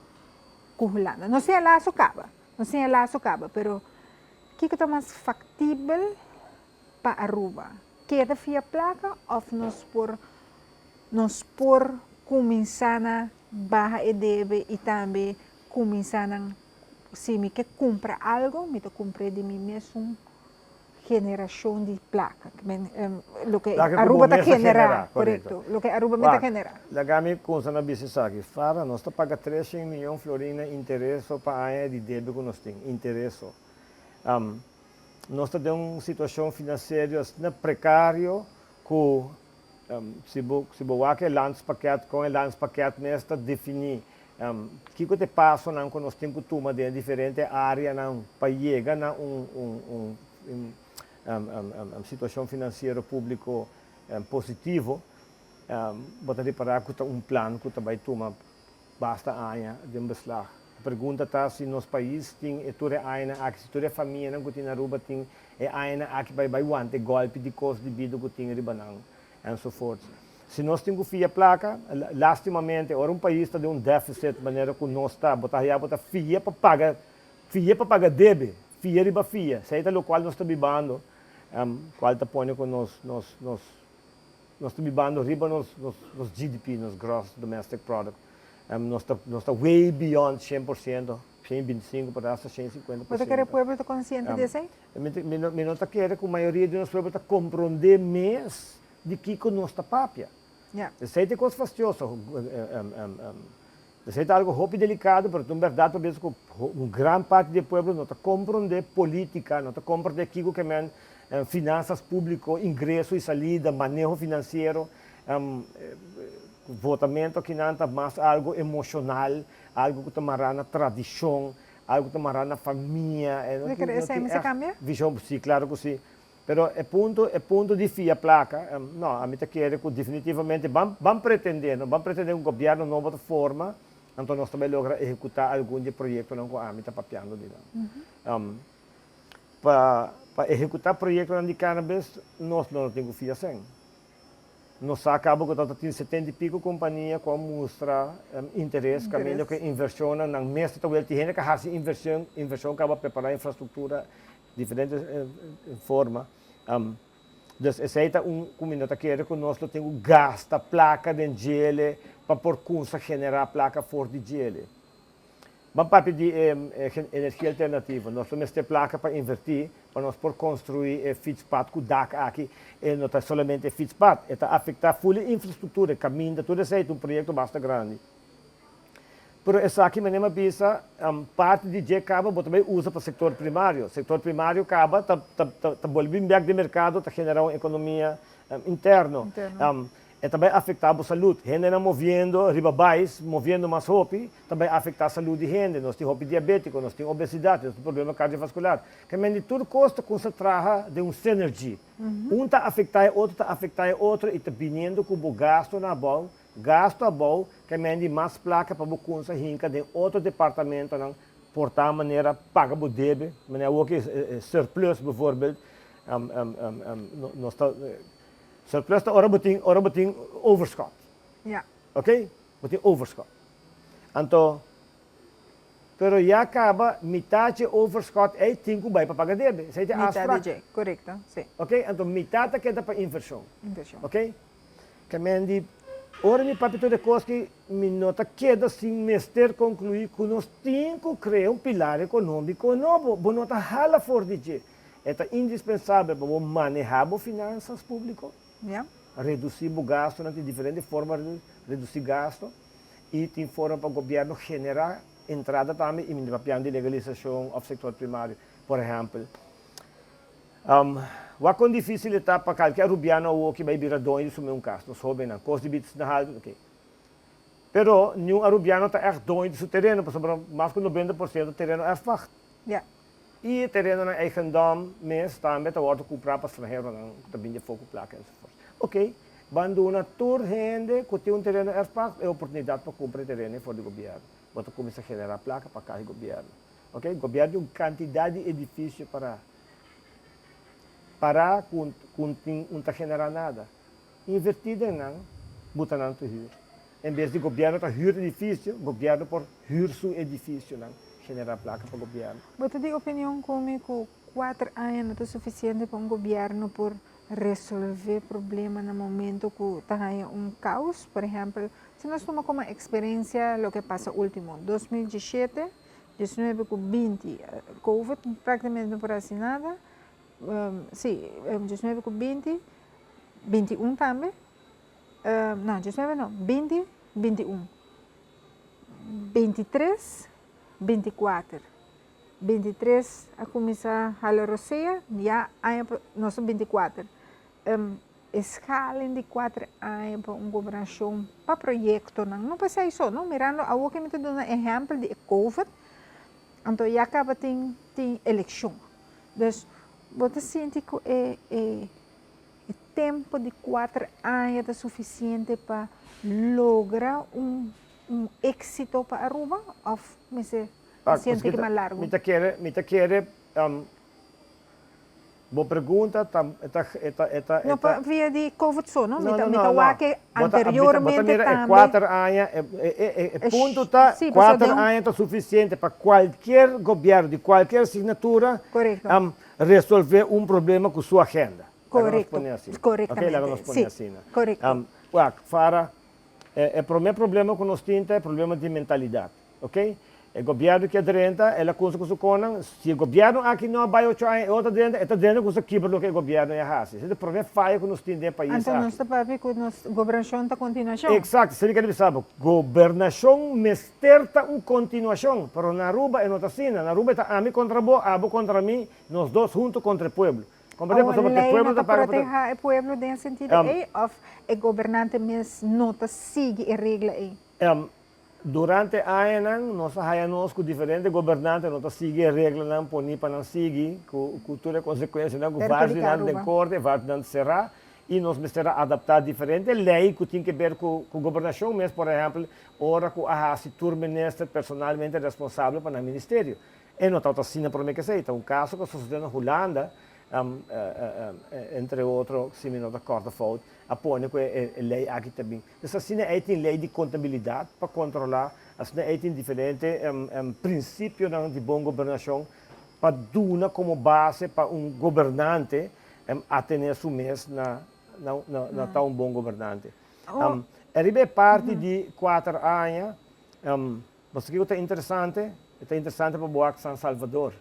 com Holanda? Não sei laço acaba, mas que é mais factível para Aruba? Queda via placa ou nós por começar a barra e deve e também começar a se me quer comprar algo, me comprar de mim mesmo generação de placa, lo que Aruba está generar, correto, lo que Aruba está generar. Lagami coisa na business aqui, fara, nós está paga 300 milhões de florina interesse para a área de débito que nós temos, interesse. Nós está em uma situação financeira precária, que se você landspaket com o landspaket nesta definir que te passa não quando nós temos que tomar de diferente área não para chegar na situação financeira público positivo, botar de parar com plano que vai tomar basta aia de beslag. A pergunta está se nos país tem toda aina aqui, se toda família não que tem na Aruba tem aina aqui vai want golpe de custo de vida que tem ribanang and so forth. Se nós temos fia placa, lastimamente, ora país está de déficit, de maneira que nós está botar fia para pagar débito, fia riba fia, se é o qual nós está vivendo, qual está pondo que nós está vivendo riba nos GDP, nos Gross Domestic Product, nós está way beyond 100%, 125% para 150%. Você quer o povo estar consciente disso aí? Eu não quero que a maioria de nós povo está compreender mais de que nós está papia. Isso é coisa fastidiosa. Isso é algo muito delicado, mas na verdade, talvez uma grande parte do povo não está compreender política, não está compreender que é finanças públicas, ingresso e saída, manejo financeiro, votamento que não está mais algo emocional, algo que está mais na tradição, algo que está mais na família. Você quer essa aí, cambia? Visão, sim, claro que sim. Pero ponto de fia placa, não, a mim quer que definitivamente vamos pretender um governo nova forma, então nós também logra executar algum de projeto não com a mim está papiando de para executar projeto de cannabis nós não temos fia sem. Nós acabamos que nós temos 70 e pico companhia com mostra interesse, caminho que inversão na mestre talvez tem gente que faz inversão acaba preparar infraestrutura diferentes formas. Aceita como não quer que nós temos gasta placa de gelo para por conta generar placa forte de gelo. Vamos para de energia alternativa. Nós temos ter placa para invertir, para nós por construir fietspad com DAC aqui. E não está somente fietspad, está afetar full infraestrutura, caminho, tudo isso é um projeto bastante grande. Pero essa aqui mesmo pensa, parte de G acaba, mas também usa para o setor primário. O setor primário acaba, está volvindo back de mercado, está generando uma economia interna. E também afetar a saúde. Gente não movendo, ribabais, movendo mais roupa, também afetar a saúde de gente. Nós temos roupa diabético, nós temos obesidade, nós temos problema cardiovascular. Que de tudo custa concentrar de um synergy. Um está afetando o outro, está afetando o outro, e está vindo com o gasto na bola. Gasto a bom, que mende mais placa para você rinca de outro departamento, não portar maneira paga o débito, maneira o que surplus, por exemplo, surplus está ora botin overschot, ok? Botin overschot. Então, pero já acaba metade overschot é tinco vai para pagar débito, isso é metade, correto, sim. Ok? Então metade queda para inversão, ok? Que mende ora, mi papito de coisa que me nota queda sem mestre concluir que nós temos que criar um pilar econômico novo. Você nota hala for de é indispensável para manejar as finanças públicas, reduzir o gasto, de diferentes formas de reduzir gasto, e tem forma para o governo generar entrada também em plano de legalização do setor primário, por exemplo. O quão difícil está para qualquer rubiano ou que vai virar dono de um caso, não soube não, custo de bits na halva, ok. Pero, nenhum rubiano está dono de seu terreno, porque mais de 90% do terreno é vacht. E o terreno na eigendom, mas também está comprar para estrangeiro, não também de foco placa, ok. Banduna toda gente que tem terreno é vacht, é oportunidade para comprar terreno for do governo. Você começa a generar placa para cada governo, ok. O governo tem uma quantidade de edifícios para não está generando nada. Invertida não, botar não te rir. Em vez de governo está rir edifício, governo por rir seu edifício não, generar placa para o governo. Você tem opinião comigo que 4 anos não é suficiente para governo por resolver problema no momento que está caos? Por exemplo, se nós tomamos como experiência o que passa último, 2017, 19 com 20, Covid praticamente não por assim nada. Sim, 19 com 20, 21 também. Não, 19 não, 20, 21. 23, 24. 23 a começar a Roceia, já nós 24. Escala de 4 anos para uma governação, para projeto, não precisa isso, não mirando a o que me dá um exemplo de Covid, então já acaba tem eleição. Então, você sente que o tempo de 4 anos é suficiente para lograr um êxito para Aruba? Ou você sente que é mais largo? Me quer boa pergunta, não para via de Covid só, não? Não, que anteriormente também. 4 anos, ponto está, 4 anos é suficiente para qualquer governo, de qualquer assinatura, resolver um problema com sua agenda. Correto, corretamente. Ok, assim. Correto. O primeiro problema que nós temos é o problema de mentalidade, ok? O governo que é direta, ela coisa que se conan, se o governo aqui não vai o chai, outra direta, é direta que se quebra o que o governo é assim. Esse é o primeiro falha que nós temos no país. Então nós está para ver que a governação está continuação. Exato, se ele sabe, governação mesterta uma continuação, mas na Aruba é não assim, na Aruba está a mim contra bo, abo contra mim, nós dois juntos contra o povo. Compreende? Porque o povo está para proteger o povo nesse sentido, ou o governante mesmo não está seguindo a regra aí. Durante anos, nós temos com diferentes governantes, nós seguimos a regra, não podemos para não seguir, com toda a consequência, não, com vários anos de corte, vários anos de serrar, e nós precisamos adaptar diferentes leis que têm a ver com a governação, mas, por exemplo, ora que a turministro personalmente responsável para o ministério. E não está assim para mim que sei, então, um caso que sucedeu na Holanda, entre outros, se me não recordo falta, apone que a lei aqui também. Então, assim, tem lei de contabilidade para controlar, assim, tem diferentes princípios de boa governação para dar como base para um governante a ter su mês na tão bom governante. Arriba parte de 4 anos, você que é interessante, é interessante para boa San Salvador.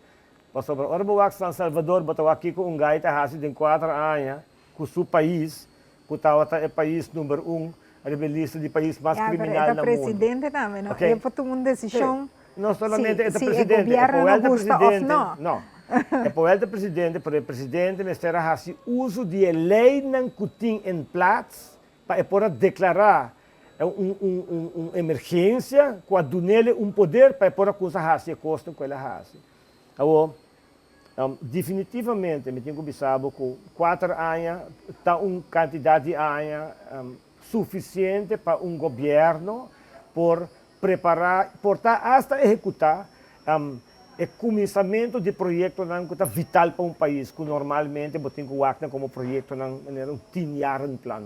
Para sobre ora boa San Salvador, botou aqui com gaita hasi de 4 anos, com seu país, que é o país número 1, a lista de país mais criminal do mundo. presidente também, não? É para tomar uma decisão. Não somente é o presidente, é para o presidente, não. É para o presidente, para o presidente, mas terá hasi uso de lei não que tem em plaats, para poder declarar uma emergência, quando nele poder para poder usar hasi, custa com ela hasi. Definitivamente, me tenho pensado que 4 anos está uma quantidade de anos suficiente para governo por preparar, por hasta executar o começamento de projeto que é vital para país, que normalmente tem que usar como projeto um 10-jaar plan.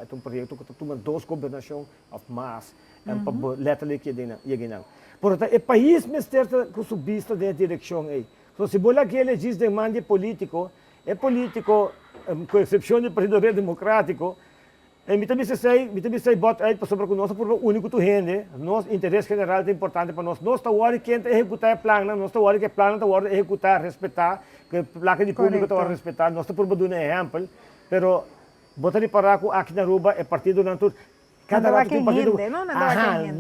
É projeto que toma 2 governações of mass, para letterlijk je portanto, o país me está com subista de direção aí. So, se bola que ele diz demanda político, com exceção do Partido Democrático, me também sei bot aí para sobre nós por o único que rende, nosso interesse general é importante para nós. Nós estamos hora que executar o plano, nós estamos hora que o plano está hora executar, respeitar, que a placa de público está hora respeitar. Nós estamos por dar um exemplo, pero botar de parar com aqui na Aruba é partido natural. Cada rato tem partido.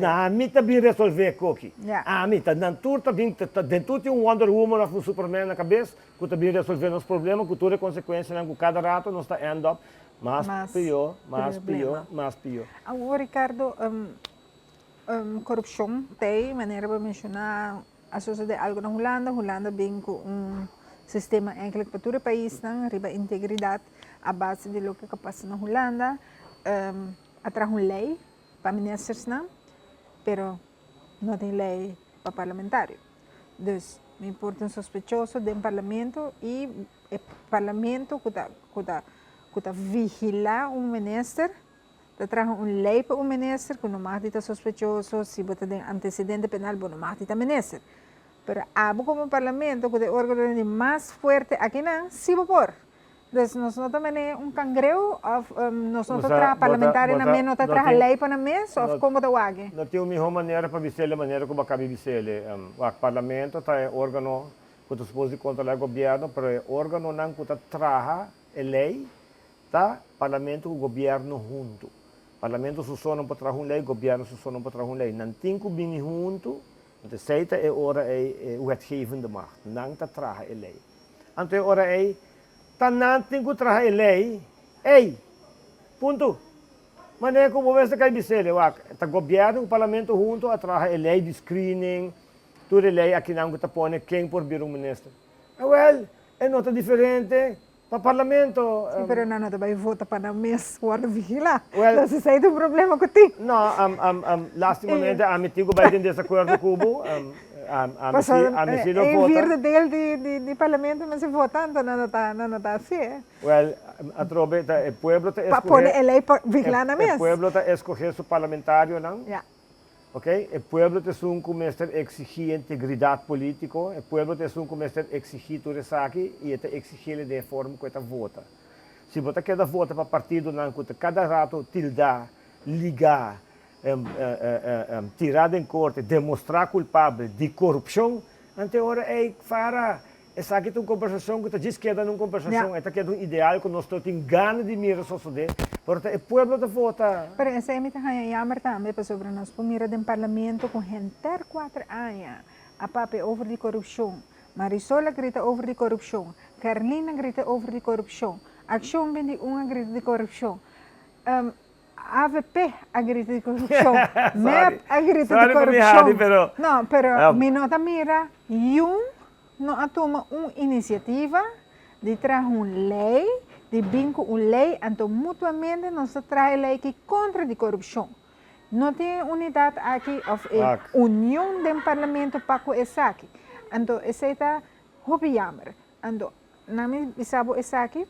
A mim também resolver coque. A mim naturalmente também dentro de Wonder Woman ou Superman na cabeça, que também resolver os problemas, que toda a consequência que cada rato nós está end up mais pior. Agora, Ricardo, corrupção tem maneira para mencionar a sociedade algo na Holanda. Holanda vem com sistema eigenlijk para todo o país, riba integridade a base de lo que passa na Holanda. Atrás uma lei para ministros, pero não tem lei para parlamentário. Então, me importa sospechoso do parlamento e o parlamento que vigilar ministro, traz uma lei para ministro que não mais está sospechoso, se você tem antecedente penal, não mais está ministro. Pero como parlamento, que é o órgão mais forte aqui, se por. Então, nós não temos cangrejo, nós não temos parlamentário na mesa, não temos lei para na mesa, ou como está aqui? Não tem uma maneira para visar a maneira como acaba de visar. O parlamento é o órgão que está suposto controlar o governo, mas é o órgão que está traz a lei, tá? Parlamento e o governo junto. Parlamento só não pode trazer uma lei, o governo só não pode trazer uma lei. Não tem que vir junto, então seita é hora é o wetgevende macht, não está traz a lei. Então é hora é tanan tem que trazer a lei, ponto. Mas não é como você quer dizer, o governo e o parlamento junto a trazer a lei de screening, toda a lei aqui não está pondo quem por vir ministro. É nota diferente. Para o parlamento. Sim, mas não vai votar para a mesa, guarda vigilar. Não se sai do problema que tem. Não, lastimamente, a mim tigo vai ter desacordo com o Cubo. Em vez dele de parlamento, mas se votando, não está assim. A trobe, o povo está para pôr a lei para vigilar na mesa. O povo está escolher seu parlamentário, não? Okay? O povo tem um começar a exigir integridade política, o povo tem um começar a exigir tudo isso aqui e exigir de forma que vota. Se você quer votar para partido, não, cada rato tildar, ligar, tirar em corte, demonstrar culpável de corrupção, até hora é para essa aqui é uma conversação que diz que é uma conversação, esta que é um ideal que nós temos ganas de mirar só sobre. Porque o povo está vota. Pero essa é muito jammer também para sobre nós mira do parlamento com gente 4 anos a pape over de corrupção. Marisola grita over de corrupção. Carlina grita over de corrupção. Action vem de grita de corrupção. AVP grita de corrupção. MEP grita de corrupção. Não, pero me nota mira, não toma uma iniciativa de trazer uma lei de vinco uma lei, então mutuamente nós traz lei que contra a corrupção. Não tem unidade aqui, ou união do parlamento para com isso aqui. Então, isso está muito jammer. Então, nami bisabo isso aqui,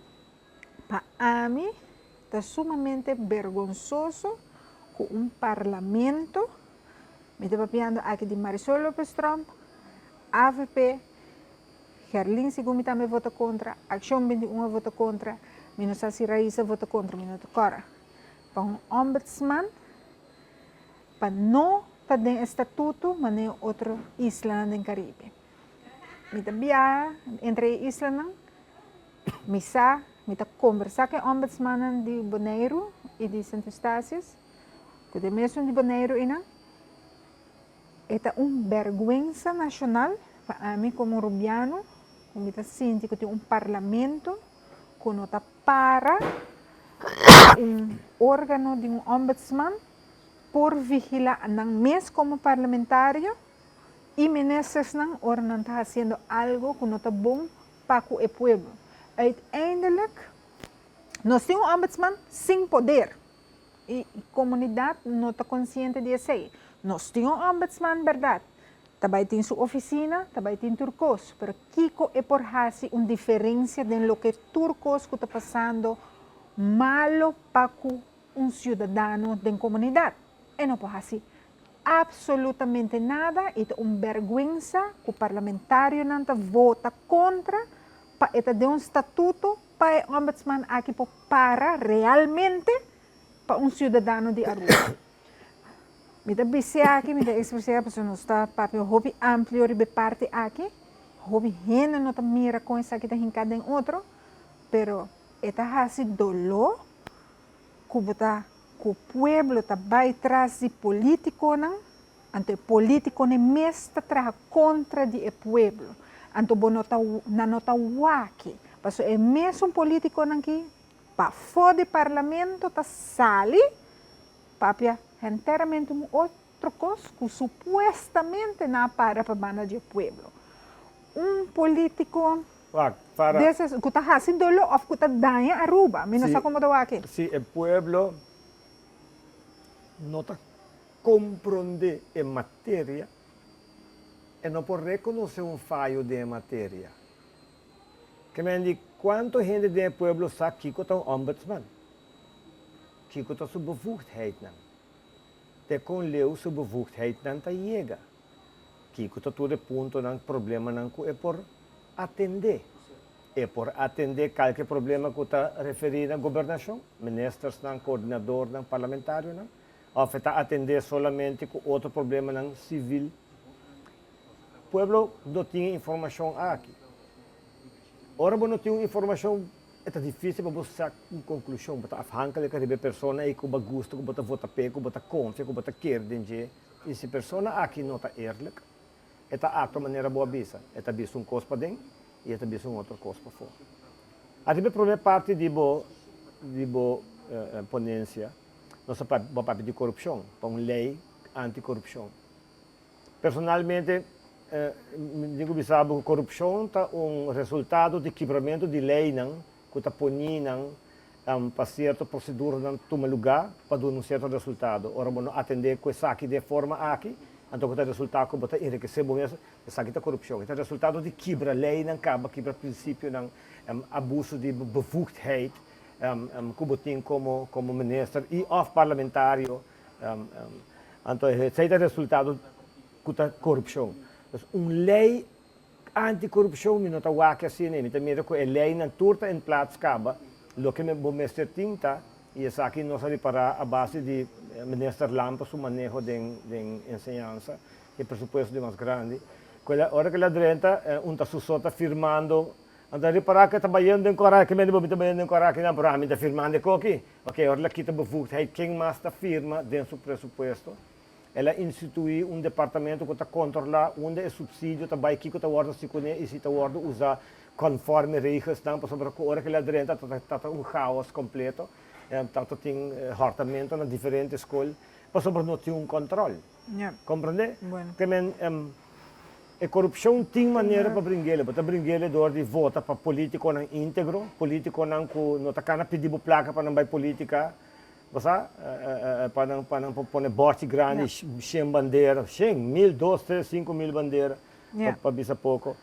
para mim, está sumamente vergonzoso com parlamento, me estou papiando aqui de Marisol Lopes Trump, AVP, Gerlin Sigumi também vota contra, Action 21 vota contra, Minusasi Raíssa vota contra, Minuto Cora. Para ombudsman, para não está en estatuto, mas en otra isla del Caribe. Mita viaja entre islas, mita conversar con ombudsman de Bonaire y de Santo Eustáquio, que de mesmo de Bonaire ina, esta vergüenza nacional para mí como rubiano, como mita sinti que tem parlamento, que não está para órgano de ombudsman por vigilar não mes como parlamentario e ministros não não está fazendo algo que não está bom para o povo. Uiteindelijk, nós temos ombudsman sem poder e a comunidade não está consciente disso. Nós temos ombudsman, verdade. Também tem sua oficina, também tem turcos, mas Kiko é por fazer uma diferença em lo que turcos está passando malo para cidadão da comunidade. E não pode fazer absolutamente nada, e é uma vergonha que o parlamentário não vota contra, para dar estatuto para o ombudsman aqui para realmente para cidadão de Aruba. Mita bisa aqui, mita expressar para nós está papi hobby amplio de parte aqui, hobby gente não tá mira com essa que tá hincada em outro, pero eta hasi dolor, que o pueblo tá vai atrás de político não, ante político ne mesta traga contra de pueblo, ante bonota na nota waki, paso é mesmo político não que para fora do parlamento tá sali, papia inteiramente outra coisa que supostamente não para banda de pueblo. Político desses que está fazendo dolo ou que está dando Aruba, não sei como está aqui. Se o pueblo não está compreendendo a matéria, e não pode reconhecer fallo de matéria. Que me diz, quanto gente do pueblo sabe que está um ombudsman? Que está sob bevoegdheid não? De com leu sua bevoegdheid não está chega. Que está todo ponto não problema não é por atender. É por atender qualquer problema que está referido à governação, ministros não, coordenador não, parlamentário não, ou está atender somente com outro problema não civil. O pueblo não tem informação aqui. Ora, não tem informação. É difícil para buscar uma conclusão, para afhankelijk de pessoa e que gosta, que vota pé, que confia, que quer dinheiro. E se a pessoa aqui não está eerlijk, está ato maneira boa bisa, está bisa coisa para dentro e está bisa outra coisa para fora. A primeira parte de boa ponência, nossa parte de corrupção, para uma lei anticorrupção. Personalmente, digo que a corrupção está resultado de quebramento de lei não, que está ponindo para certa procedura não toma lugar para dar certo resultado. Ora, não atender com essa aqui de forma aqui, então o resultado que está enriquecendo mesmo, essa aqui está corrupção. Então, o resultado de quebra lei não acaba, quebra princípio não, abuso de bevoegdheid, que tem como ministro e of parlamentário, então esse é o resultado que está corrupção. Então, uma lei anticorrupção não está aqui assim, né? Então, mesmo que a lei não turta em plaats acaba, o que me ministro tinta e essa aqui não se para a base de ministro Lampa o manejo de ensinança e presupuesto de mais grande. Quella hora que la drenta está susota firmando, anda reparar que está trabalhando em Corá, que me está trabalhando em Corá, que não para mim está firmando aqui. Ok, ora aqui está bevoegdheid, quem mais está firma dentro do presupuesto. Ela instituiu um departamento que está controlar onde é subsídio, está vai que está guarda se conhece e se está guarda usar conforme regras, não, para sobre a hora que ela drenta está caos completo, está tem hortamento na diferentes escolas, para sobre não tem controle. Compreende? Bueno. Que a corrupção tem maneira para brincar door de vota para político não íntegro, político não está cana pedir placa para não vai política. Para não pôr bote grande, 100 bandeiras, 100, 1.000, 2, 3, 5.000 bandeiras, para bisa pouco.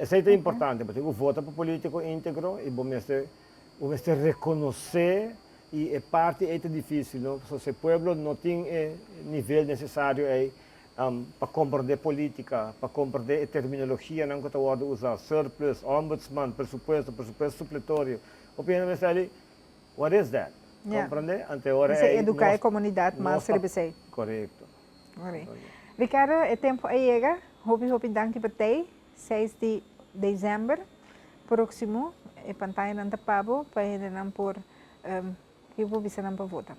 Isso é importante, porque o voto para político íntegro e o mestre reconhecer e é parte é difícil, não? Se o povo não tem nível necessário para compreender política, para compreender a terminologia não que está usar surplus, ombudsman, pressuposto supletório. Opinião é what is that? Compreende? Ante ora educar a comunidade mais serviço. Correto. Okay. Ricardo, o tempo aí chega. Hopi danke patay. 6 de dezembro. Próximo, e pantalla ng tapabo, para não por que vou bisa não para votar.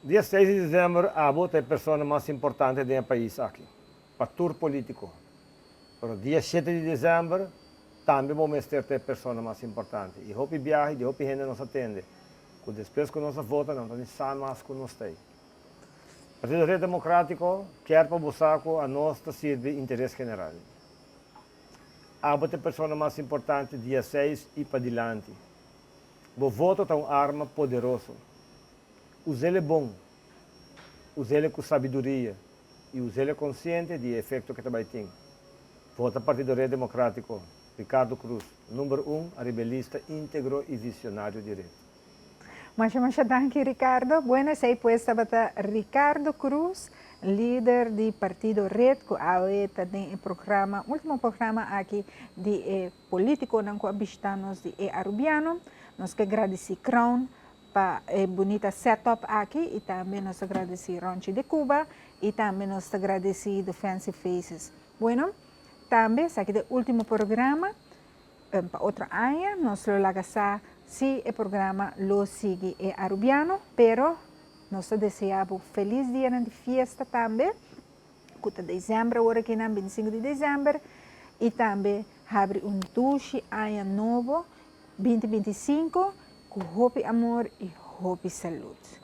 Dia 6 de dezembro, a é a pessoa mais importante do país aqui, para político. Pero dia 7 de dezembro, também vamos ter a pessoa mais importante. E hopi viaje, e hopi gente nos atende. Que depois que nós votamos, não tem mais que nós tem. O Partido Rede Democrático quer para buscar a nossa servir interesse general. A pessoa mais importante, dia 6 e para diante. O voto é uma arma poderosa. Use ele bom, use ele com sabedoria e use ele consciente do efeito que vai ter. Vota Partido Rede Democrático, Ricardo Cruz, número 1, a rebelista íntegro e visionário direito. Muchas danke, Ricardo. Bueno, sei puesta para Ricardo Cruz, líder do Partido Red, que está no programa, último programa aqui de político não coabistanos de Arubiano. Nós que agradecer Crown para a bonita setup aqui e também nós agradecemos Ronchi de Cuba e também nós agradecemos The Fancy Faces. Bueno, também aqui do último programa para outro ano nós lagasa se o programa lo sigue Arubiano, pero nós desejamos feliz dia de festa também, que dezembro agora aqui na 25 de dezembro e também abre duche ano novo 2025 com hope amor e hope saúde.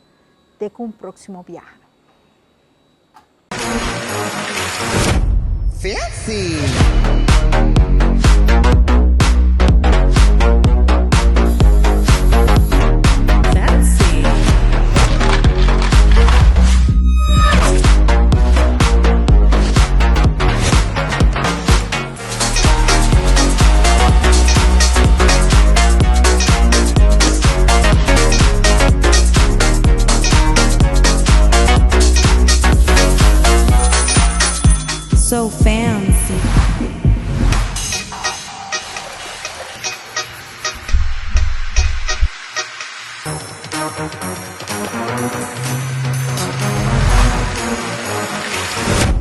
Até com o próximo viagem. Fancy! So fancy.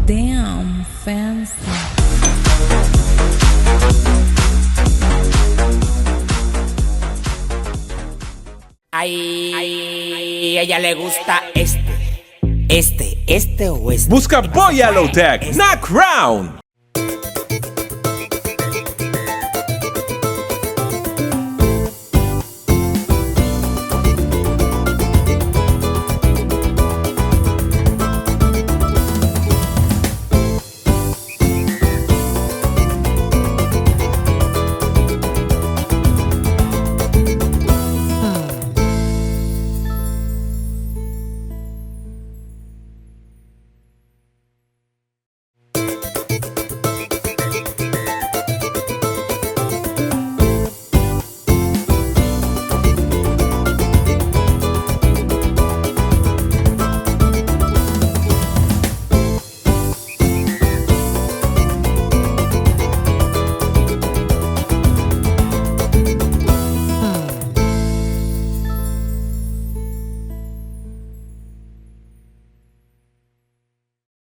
Damn fancy. Ay, a ella le gusta este o este. Busca Boya Low Tech, na Crown.